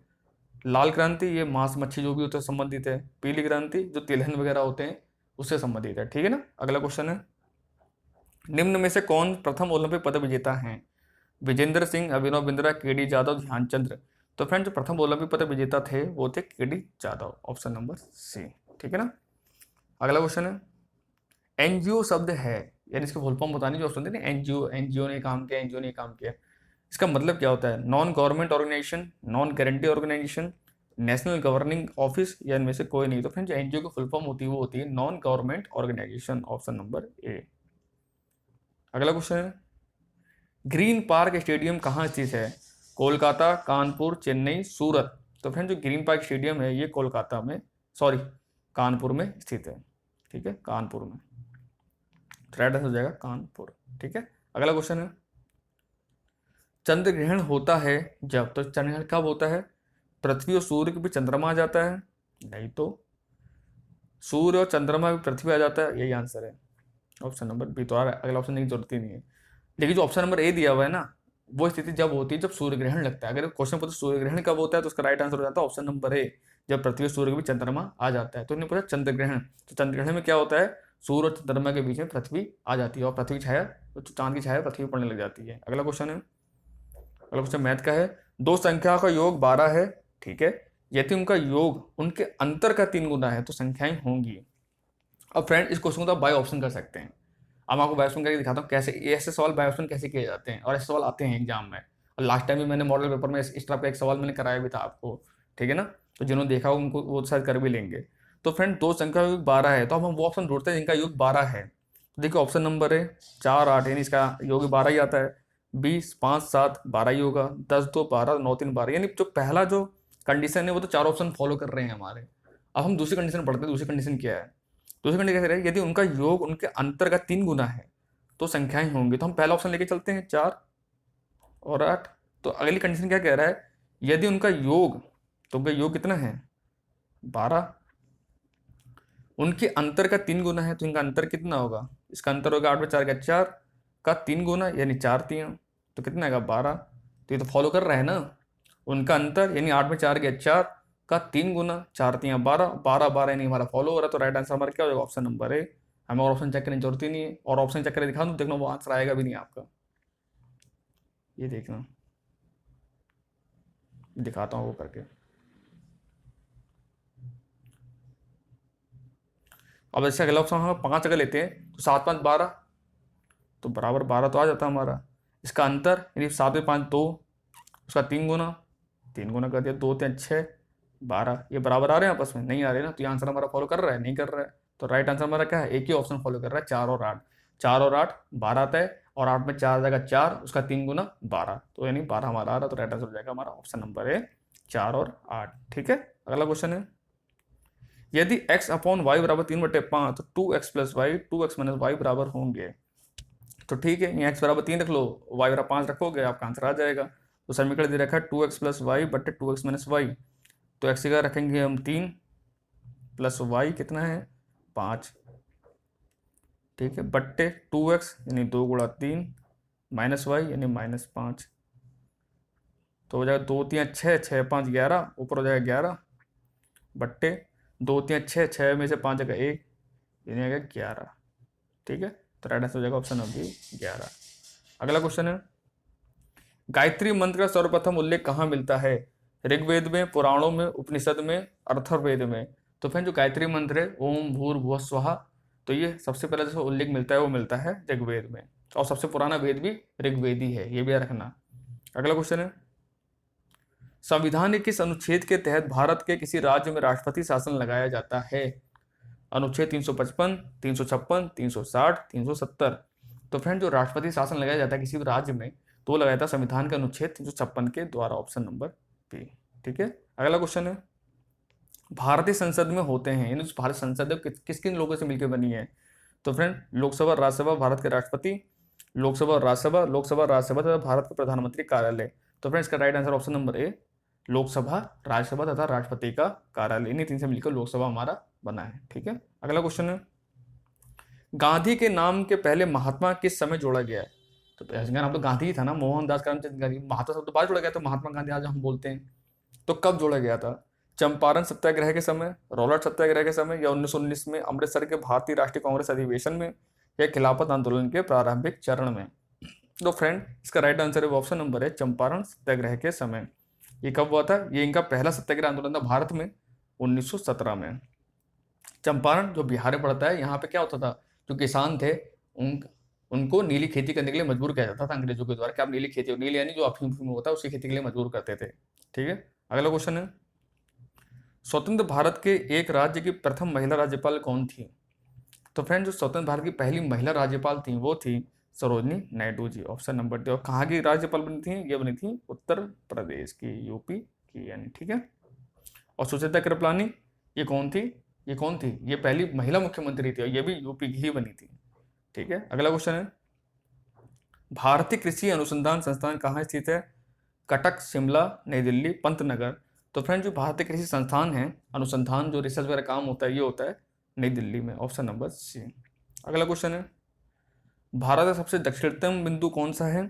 लाल क्रांति ये मांस मच्छी जो भी होता है संबंधित है, पीली क्रांति जो तिलहन वगैरह होते हैं उससे संबंधित है। ठीक है ना। अगला क्वेश्चन है, निम्न में से कौन प्रथम ओलंपिक पदक विजेता हैं? विजेंद्र सिंह, अभिनव बिंद्रा, केडी जादव, ध्यानचंद्र। तो फ्रेंड जो प्रथम ओलंपिक पदक विजेता थे वो थे KD Jadhav, option number C. ठीक है ना। अगला क्वेश्चन है, एनजीओ शब्द है, यानी इसका फुल फॉर्म बतानी जो सुनते हैं ना, एनजीओ, एनजीओ ने काम किया, एनजीओ ने काम किया, इसका मतलब क्या होता है? Non government organization, non guarantee organization, national governing office, या इनमें से कोई नहीं। तो फ्रेंड जो एनजीओ की फुल फॉर्म होती है वो होती है non government organization, option number A. अगला क्वेश्चन है, ग्रीन पार्क स्टेडियम कहाँ स्थित है? कोलकाता, कानपुर, चेन्नई, सूरत। तो फ्रेंड जो ग्रीन पार्क स्टेडियम है ये कोलकाता में, सॉरी कानपुर में स्थित है। ठीक है, कानपुर में, राइट आंसर हो जाएगा कानपुर। ठीक है। अगला क्वेश्चन है, चंद्र ग्रहण होता है जब, तो चंद्र ग्रहण कब होता है? पृथ्वी और सूर्य के बीच चंद्रमा आ जाता है? नहीं, तो सूर्य और चंद्रमा भी पृथ्वी आ जाता है, यही आंसर है, ऑप्शन नंबर बी। तो अगला ऑप्शन की जरूरत ही नहीं है। लेकिन जो ऑप्शन नंबर ए दिया हुआ है ना, वो स्थिति जब होती है जब सूर्य ग्रहण लगता है। अगर क्वेश्चन पूछे सूर्य ग्रहण कब होता है तो उसका राइट आंसर हो जाता है ऑप्शन नंबर ए, जब पृथ्वी और सूर्य के बीच चंद्रमा आ जाता है। तो इन्हें पूछा चंद्र ग्रहण, तो चंद्र ग्रहण में क्या होता है? सूर्य और चंद्रमा के बीच में पृथ्वी आ जाती है और पृथ्वी की छाया, तो चांद की छाया पृथ्वी पर पड़ने लग जाती है। अगला क्वेश्चन है, अगला क्वेश्चन मैथ का है, दो संख्या का योग 12 है, ठीक है, यदि उनका योग उनके अंतर का 3 गुना है तो संख्याएं होंगी। अब फ्रेंड इस क्वेश्चन को आप बाय ऑप्शन कर सकते हैं। अब मैं आपको बाय ऑप्शन करके दिखाता हूँ कैसे ऐसे सवाल बाय ऑप्शन कैसे किए जाते हैं, और ऐसे सवाल आते हैं एग्जाम में। और लास्ट टाइम भी मैंने मॉडल पेपर में इस तरह का एक सवाल मैंने कराया भी था आपको। ठीक है ना, तो जिन्होंने देखा हो उनको वो शायद कर भी लेंगे। तो फ्रेंड दो संख्या का योग 12 है, तो अब हम वो ऑप्शन ढूंढते हैं जिनका योग 12 है। तो देखिए ऑप्शन नंबर है 4 8, यानी इसका योग 12 ही आता है। 20 5 7 12 ही होगा। 10 2 12, 9 3 12, यानी जो पहला जो कंडीशन है वो तो 4 ऑप्शन फॉलो कर रहे हैं हमारे। अब हम दूसरी कंडीशन पढ़ते हैं। दूसरी कंडीशन क्या है? दूसरी कंडीशन क्या है, यदि उनका योग उनके अंतर का 3 गुना है तो संख्याएं होंगी। तो हम पहला ऑप्शन लेके चलते हैं 4 और 8। तो अगली कंडीशन क्या कह रहा है, यदि उनका योग, तो उनका योग कितना है? 12, उनके अंतर का 3 गुना है तो इनका अंतर कितना होगा? इसका अंतर होगा 8 में 4 का 4 का 3 गुना, यानी 4 3, तो कितना आएगा? 12। तो ये तो फॉलो कर रहा है ना, उनका अंतर यानी 8 में 4 का 4 का 3 गुना, 4 3 12, 12 12 यानी हमारा फॉलो हो रहा है। तो राइट आंसर हमारा क्या हो जाएगा? ऑप्शन नंबर ए। हमें और ऑप्शन चेक करने की जरूरत ही नहीं है, और ऑप्शन चेक करके दिखा दूं, देखना वो आंसर आएगा भी नहीं आपका। ये देखना, दिखाता हूँ वो करके। अब ऐसे अगला ऑप्शन हम 5 अगर लेते हैं तो 7 5 12, तो बराबर 12 तो आ जाता है हमारा। इसका अंतर यानी 7 में 5 2, उसका 3 गुना, 3 गुना कर दिया, 2 3 6 12, ये बराबर आ रहे हैं आपस में? नहीं आ रहे ना, तो ये आंसर हमारा फॉलो कर रहा है? नहीं कर रहा है। तो राइट आंसर हमारा क्या है? एक ही ऑप्शन फॉलो कर रहा है, 4 और 8। 4 और 8 12 आता है, और 8 में 4 जाएगा 4, उसका 3 गुना 12, तो यानी 12 हमारा आ रहा है। तो राइट आंसर हो जाएगा हमारा ऑप्शन नंबर है 4 और 8। ठीक है। अगला क्वेश्चन है, यदि x अपॉन वाई बराबर 3/5 तो 2x plus Y 2x minus Y बराबर होंगे। तो ठीक है, यहाँ x बराबर 3 रख लो, y बराबर 5 रखोगे, आपका आंसर आ जाएगा। तो समीकरण दे रखा है 2x प्लस वाई बटे 2x माइनस वाई। तो x का रखेंगे हम 3 प्लस वाई कितना है? 5। ठीक है, बट्टे 2x यानी 2 गुणा 3 माइनस वाई यानी -5। तो हो जाएगा 2 3 6 6 5 11, ऊपर हो जाएगा 11 बट्टे 2 3 6 6 में से 5 जगह 1 यानी आएगा 11। ठीक है, तो राइट आंसर हो जाएगा ऑप्शन नंबर 11। अगला क्वेश्चन है, गायत्री मंत्र का सर्वप्रथम उल्लेख कहाँ मिलता है? ऋग्वेद में, पुराणों में, उपनिषद में, अथर्ववेद में। तो फिर जो गायत्री मंत्र है ओम भूर्भुवः स्वः, तो ये सबसे पहले जो उल्लेख मिलता है वो मिलता है ऋग्वेद में, और सबसे पुराना वेद भी ऋग्वेद ही है, ये भी याद रखना। अगला क्वेश्चन है, संविधान के किस अनुच्छेद के तहत भारत के किसी राज्य में राष्ट्रपति शासन लगाया जाता है? अनुच्छेद 355, 356, 360, 370। तो फ्रेंड जो राष्ट्रपति शासन लगाया जाता है किसी भी राज्य में तो वो लगाया जाता है संविधान के अनुच्छेद 356 के द्वारा, ऑप्शन नंबर बी। ठीक है। अगला क्वेश्चन है, भारतीय संसद में होते हैं, यानी भारत संसद किस किन लोगों से मिलकर बनी है? तो फ्रेंड लोकसभा, राज्यसभा, भारत के राष्ट्रपति, लोकसभा राज्यसभा, लोकसभा राज्यसभा तथा भारत के प्रधानमंत्री कार्यालय। तो फ्रेंड इसका राइट आंसर ऑप्शन नंबर ए, लोकसभा, राज्यसभा तथा राष्ट्रपति का कार्यालय, इन्हीं तीन से मिलकर लोकसभा हमारा बना है। ठीक है। अगला क्वेश्चन है, गांधी के नाम के पहले महात्मा किस समय जोड़ा गया है? तो इसका नाम तो गांधी ही था ना, मोहनदास करमचंद गांधी। महात्मा शब्द तो बाद जोड़ा गया, तो महात्मा गांधी आज हम बोलते हैं। तो कब जोड़ा गया था? चंपारण सत्याग्रह के समय, रॉलेट सत्याग्रह के समय, या 1919 में अमृतसर के भारतीय राष्ट्रीय कांग्रेस अधिवेशन में, या खिलाफत आंदोलन के प्रारंभिक चरण में? तो फ्रेंड, इसका राइट आंसर है ऑप्शन नंबर है चंपारण सत्याग्रह के समय। ये कब हुआ था? ये इनका पहला सत्याग्रह आंदोलन था भारत में 1917 में। चंपारण जो बिहार में पड़ता है, यहाँ पे क्या होता था, जो किसान थे उनको नीली खेती करने के लिए मजबूर किया जाता था अंग्रेजों के द्वारा। क्या आप नीली खेती, नीली यानी जो अफीम होता है, उसकी खेती के लिए मजबूर करते थे। ठीक है, अगला क्वेश्चन है, स्वतंत्र भारत के एक राज्य की प्रथम महिला राज्यपाल कौन थी? तो फ्रेंड, जो स्वतंत्र भारत की पहली महिला राज्यपाल थी वो थी Sarojini Naidu ji, option number D. और कहाँ की राज्यपाल बनी थी? ये बनी थी उत्तर प्रदेश की, यूपी की यानी। ठीक है, और सुचेता कृपलानी ये कौन थी? ये कौन थी? ये पहली महिला मुख्यमंत्री थी और ये भी यूपी की ही बनी थी। ठीक है, अगला क्वेश्चन है, भारतीय कृषि अनुसंधान संस्थान कहाँ स्थित है? कटक, शिमला, नई दिल्ली, पंतनगर? तो फ्रेंड, जो भारतीय कृषि संस्थान है, अनुसंधान जो रिसर्च वगैरह काम होता है, ये होता है नई दिल्ली में, ऑप्शन नंबर सी। अगला क्वेश्चन है, भारत का सबसे दक्षिणतम बिंदु कौन सा है?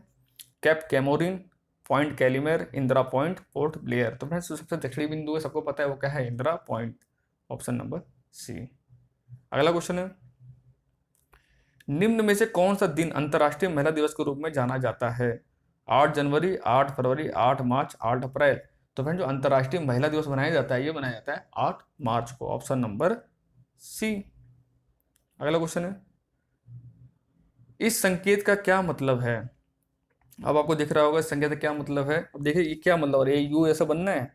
कैप कैमोरिन, पॉइंट कैलिमेर, इंदिरा पॉइंट, पोर्ट ब्लेयर? तो फ्रेंड्स, जो सबसे दक्षिणी बिंदु है सबको पता है वो क्या है? Indira point, option number C. अगला क्वेश्चन है, निम्न में से कौन सा दिन अंतर्राष्ट्रीय महिला दिवस के रूप में जाना जाता है? 8 जनवरी, 8 फरवरी, 8 मार्च, 8 अप्रैल? तो फ्रेंड, जो अंतर्राष्ट्रीय महिला दिवस मनाया जाता है, ये मनाया जाता है 8 मार्च को, ऑप्शन नंबर सी। अगला क्वेश्चन है, इस संकेत का क्या मतलब है? अब आपको दिख रहा होगा इस संकेत का क्या मतलब है। अब देखिए ये क्या मतलब है, ये यू ऐसा बनना है,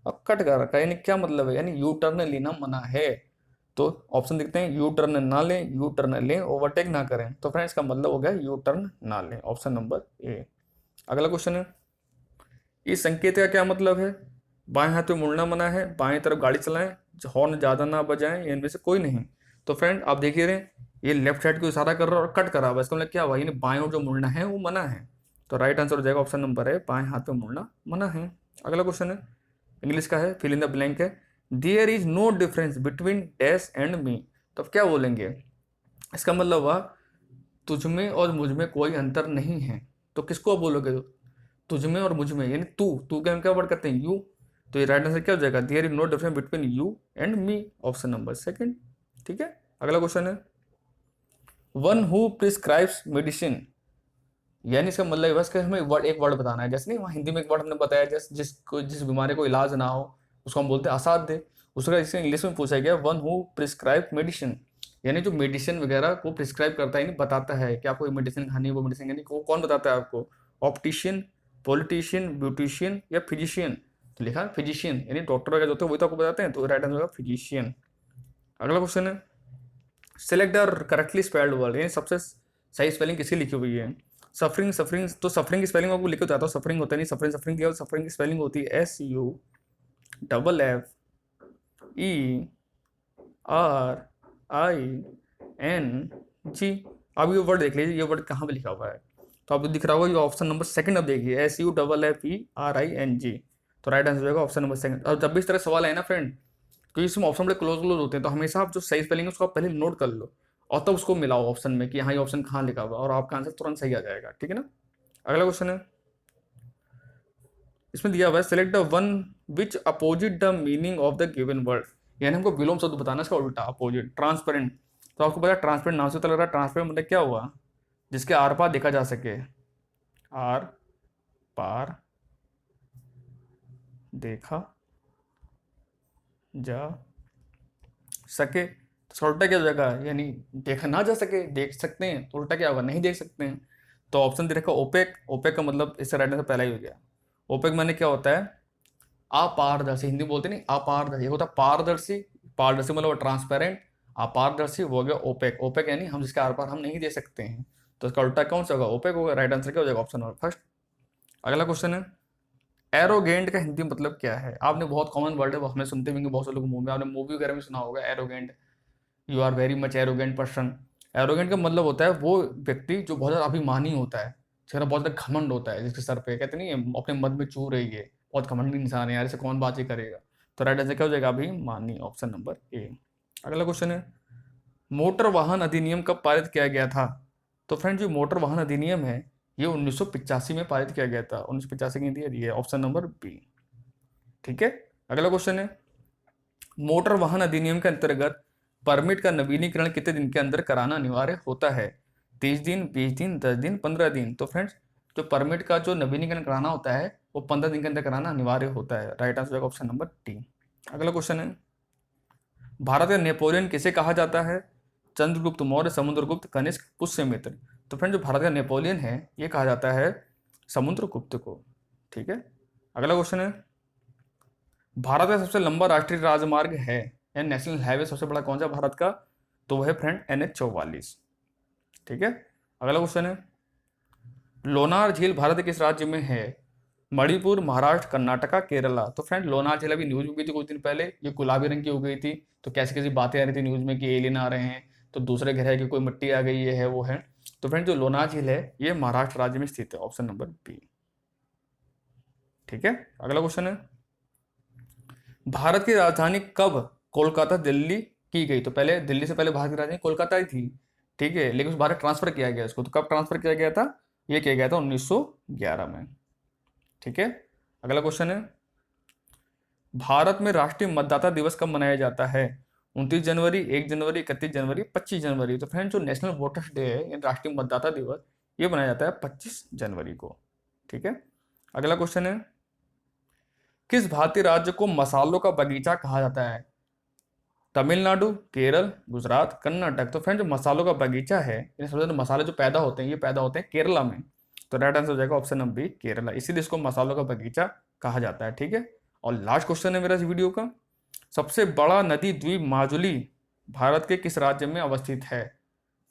अब कट कर रखा है, यानी क्या मतलब है? यानी यू टर्न लेना मना है। तो ऑप्शन देखते हैं, यू टर्न ना लें, यू टर्न लें, ओवरटेक ना करें। तो फ्रेंड्स, इसका मतलब हो गया यू टर्न ना लें, ऑप्शन नंबर ए। अगला क्वेश्चन है, इस संकेत का क्या मतलब है? बाएं हाथ में मुड़ना मना है, बाएं तरफ गाड़ी चलाएं, हॉर्न ज्यादा ना बजाएं, इनमें से कोई नहीं। तो फ्रेंड, आप देखिए रहे, ये लेफ्ट साइड को इशारा कर रहा है और कट करा हुआ है, इसका मतलब क्या हुआ? यानी बाएं ओर जो मुड़ना है वो मना है। तो राइट आंसर हो जाएगा ऑप्शन नंबर है, बाएं हाथ में मुड़ना मना है। अगला क्वेश्चन है, इंग्लिश का है, फिल इन द ब्लैंक है, there is no difference between dash and me? तो अब क्या बोलेंगे? इसका मतलब हुआ तुझ में और मुझ में कोई अंतर नहीं है। तो किसको बोलोगे? तुझ में और मुझ में, यानी तू तू के हम क्या वर्ड करते हैं? यू। तो ये राइट आंसर क्या हो जाएगा? There is no difference between you and me, option number second. ठीक है, अगला क्वेश्चन है, वन हु प्रिस्क्राइब्स मेडिसिन, यानी इसका मतलब बस कि हमें वर्ड, एक वर्ड बताना है। जैसे नहीं वहाँ हिंदी में एक वर्ड हमने बताया, जैसे जिस बीमारी को इलाज ना हो उसको हम बोलते हैं असाध्य। उसका इसे इंग्लिश में पूछा गया, वन हु प्रिस्क्राइब मेडिसिन, यानी जो मेडिसिन वगैरह को प्रिस्क्राइब करता है, यानी बताता है कि आपको ये मेडिसिन खानी है, वो मेडिसिन, यानी वो कौन बताता है आपको? ऑप्टिशियन, पॉलिटिशियन, ब्यूटिशियन या फिजिशियन? तो लिखा फिजिशियन, यानी डॉक्टर वगैरह जो होते हैं वही तो आपको बताते हैं, तो राइट आंसर होगा फिजिशियन। अगला क्वेश्चन है, select the correctly spelled word, यानी सबसे सही स्पेलिंग किसकी लिखी हुई है? सफरिंग, सफरिंग, तो सफरिंग की स्पेलिंग आपको लिख के बताता हूँ। सफरिंग होता है नहीं, सफरिंग, सफरिंग क्या? सफरिंग की स्पेलिंग होती है SUFFERING। अब ये वर्ड देख लीजिए, ये वर्ड कहाँ पे लिखा हुआ है? तो आपको दिख रहा होगा ये ऑप्शन नंबर सेकंड। अब देखिए SUFFERING, तो राइट आंसर होगा ऑप्शन नंबर सेकंड। और जब भी इस तरह सवाल है ना फ्रेंड, क्योंकि इसमें ऑप्शन बड़े क्लोज क्लोज होते हैं, तो हमेशा आप जो सही स्पेलिंग है उसको आप पहले नोट कर लो और तब उसको मिलाओ ऑप्शन में कि हाँ ये ऑप्शन कहाँ लिखा हुआ, और आपका आंसर तुरंत सही आ जाएगा। ठीक है ना, अगला क्वेश्चन है, इसमें दिया हुआ है, select the one which opposite the meaning of the given word, यानी हमको विलोम शब्द बताना है, इसका उल्टा अपोजिट। ट्रांसपेरेंट, तो आपको पता है ट्रांसपेरेंट नाम से तो लग रहा है, ट्रांसपेरेंट मतलब क्या हुआ? जिसके आर पार देखा जा सके, आर पार देखा जा सके। तो उल्टा क्या हो जाएगा? यानी देखा ना जा सके, देख सकते हैं, तो उल्टा क्या होगा? नहीं देख सकते हैं। तो ऑप्शन दे रखा ओपेक, ओपेक का मतलब इससे राइट आंसर पहला ही हो गया। ओपेक माने क्या होता है? अपारदर्शी, हिंदी बोलते नहीं, अपारदर्शी होता है पारदर्शी, पारदर्शी मतलब ट्रांसपेरेंट, अपारदर्शी वो हो गया ओपेक। ओपेक यानी हम जिसके आर पार हम नहीं दे सकते हैं, तो इसका उल्टा कौन सा होगा? ओपेक होगा। राइट आंसर क्या हो जाएगा? Option number first. अगला क्वेश्चन है, एरोगेंट का हिंदी मतलब क्या है? आपने बहुत कॉमन वर्ड है, हमने सुनते भी होंगे बहुत से लोग मुंह में, आपने मूवी वगैरह में सुना होगा arrogant, you are very much arrogant person. Arrogant का मतलब होता है वो व्यक्ति जो बहुत ज़्यादा अभिमानी होता है, जिसका बहुत ज़्यादा घमंड होता है, जिसके सर पे कहते नहीं है अपने मद में चू रही है, बहुत घमंडी इंसान है यार, इसे कौन बातें करेगा। तो राइट आंसर क्या हो जाएगा? अभिमानी, ऑप्शन नंबर ए। अगला क्वेश्चन है, मोटर वाहन अधिनियम कब पारित किया गया था? तो फ्रेंड जो मोटर वाहन अधिनियम है ये 1985 में पारित किया गया था। 1985 की दिया है ऑप्शन नंबर बी। ठीक है, अगला क्वेश्चन है, मोटर वाहन अधिनियम के अंतर्गत परमिट का नवीनीकरण कितने दिन के अंदर कराना अनिवार्य होता है? 30 दिन, 20 दिन, 10 दिन, 15 दिन। तो फ्रेंड्स जो परमिट का जो नवीनीकरण कराना होता है वो 15 दिन के अंदर कराना अनिवार्य होता है। राइट आंसर होगा ऑप्शन नंबर डी। अगला क्वेश्चन है, भारत का नेपोलियन किसे कहा जाता है? चंद्रगुप्त मौर्य, समुद्रगुप्त, कनिष्क, पुष्यमित्र। तो फ्रेंड जो भारत का नेपोलियन है ये कहा जाता है समुद्रगुप्त को। ठीक है, अगला क्वेश्चन है, भारत का सबसे लंबा राष्ट्रीय राजमार्ग है या नेशनल हाईवे सबसे बड़ा कौन सा भारत का? तो वह है फ्रेंड NH 44। ठीक है, अगला क्वेश्चन है, लोनार झील भारत के किस राज्य में है? मणिपुर, महाराष्ट्र, कर्नाटका, केरला। तो फ्रेंड लोनार झील अभी न्यूज में भी थी कुछ दिन पहले, ये गुलाबी रंग की हो गई थी, तो कैसी कैसी बातें आ रही थी न्यूज में कि एलियन आ रहे हैं, तो दूसरे ग्रह की कोई मिट्टी आ गई, ये है वो है। तो फ्रेंड जो लोनार झील है ये महाराष्ट्र राज्य में स्थित है, ऑप्शन नंबर बी। ठीक है, अगला क्वेश्चन है, भारत की राजधानी कब कोलकाता दिल्ली की गई? तो पहले दिल्ली से पहले भारत की राजधानी कोलकाता ही थी। ठीक है, लेकिन उस भारत ट्रांसफर किया गया इसको। तो कब ट्रांसफर किया गया था? ये किया गया था 1911 में। ठीक है, अगला क्वेश्चन है, भारत में राष्ट्रीय मतदाता दिवस कब मनाया जाता है? 29 जनवरी, 1 जनवरी, 31 जनवरी, 25 जनवरी। तो फ्रेंड जो नेशनल वोटर्स डे है यानी राष्ट्रीय मतदाता दिवस ये मनाया जाता है 25 जनवरी को। ठीक है, अगला क्वेश्चन है, किस भारतीय राज्य को मसालों का बगीचा कहा जाता है? तमिलनाडु, केरल, गुजरात, कर्नाटक। तो फ्रेंड जो मसालों का बगीचा है यानी सबसे ज्यादा मसाले जो पैदा होते हैं ये पैदा होते हैं केरला में। तो राइट आंसर हो जाएगा ऑप्शन नंबर बी, केरला, इसीलिए इसको मसालों का बगीचा कहा जाता है। ठीक है, और लास्ट क्वेश्चन है मेरा इस वीडियो का, सबसे बड़ा नदी द्वीप माजुली भारत के किस राज्य में अवस्थित है?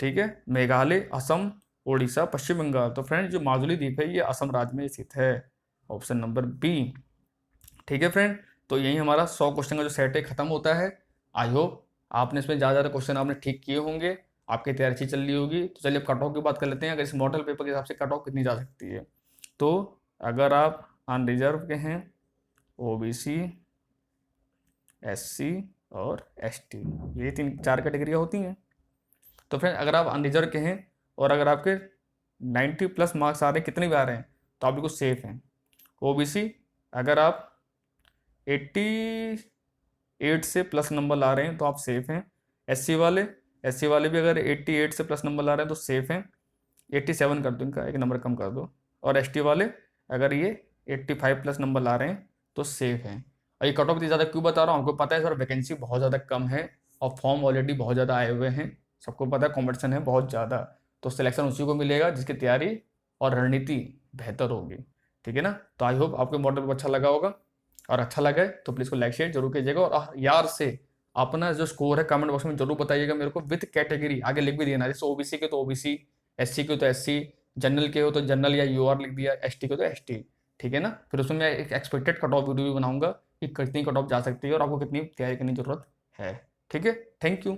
ठीक है, मेघालय, असम, उड़ीसा, पश्चिम बंगाल। तो फ्रेंड जो माजुली द्वीप है ये असम राज्य में स्थित है, ऑप्शन नंबर बी। ठीक है फ्रेंड, तो यही हमारा 100 क्वेश्चन का जो सेट है खत्म होता है। आई होप आपने इसमें ज़्यादा ज़्यादा क्वेश्चन आपने ठीक किए होंगे, आपकी तैयारी अच्छी चल रही होगी। तो चलिए अब कट ऑफ की बात कर लेते हैं, अगर इस मॉडल पेपर के हिसाब से कट ऑफ कितनी जा सकती है। तो अगर आप अनरिजर्व के हैं, OBC, SC और ST, ये 3-4 कैटेगरियाँ होती हैं। तो फ्रेंड अगर आप अनरिजर्व के हैं और अगर आपके 90+ मार्क्स आ रहे हैं, कितने भी आ रहे हैं, तो आप बिल्कुल सेफ हैं। OBC अगर आप 88 से प्लस नंबर ला रहे हैं तो आप सेफ हैं। SC वाले भी अगर 88 से प्लस नंबर ला रहे हैं तो सेफ हैं। 87 कर दो, इनका एक नंबर कम कर दो। और ST वाले अगर ये 85+ नंबर ला रहे हैं तो सेफ हैं। और ये कट ऑफ इतनी ज़्यादा क्यों बता रहा हूँ, हमको पता है सर वैकेंसी बहुत ज़्यादा कम है और फॉर्म ऑलरेडी बहुत ज़्यादा आए हुए हैं, सबको पता है कॉम्पिटिशन है बहुत ज़्यादा, तो सिलेक्शन उसी को मिलेगा जिसकी तैयारी और रणनीति बेहतर होगी। ठीक है ना, तो आई होप आपको मॉडल अच्छा लगा होगा, और अच्छा लगे तो प्लीज़ को लाइक शेयर जरूर कीजिएगा। और यार से अपना जो स्कोर है कमेंट बॉक्स में जरूर बताइएगा मेरे को, विद कैटेगरी आगे लिख भी देना, जैसे OBC के तो OBC, SC के तो SC, जनरल के हो तो जनरल या UR लिख दिया, ST के तो ST। ठीक है ना, फिर उसमें मैं एक एक्सपेक्टेड कट ऑफ वीडियो भी बनाऊंगा कि कितनी कट ऑफ जा सकती है और आपको कितनी तैयारी करने की जरूरत है। ठीक है, थैंक यू।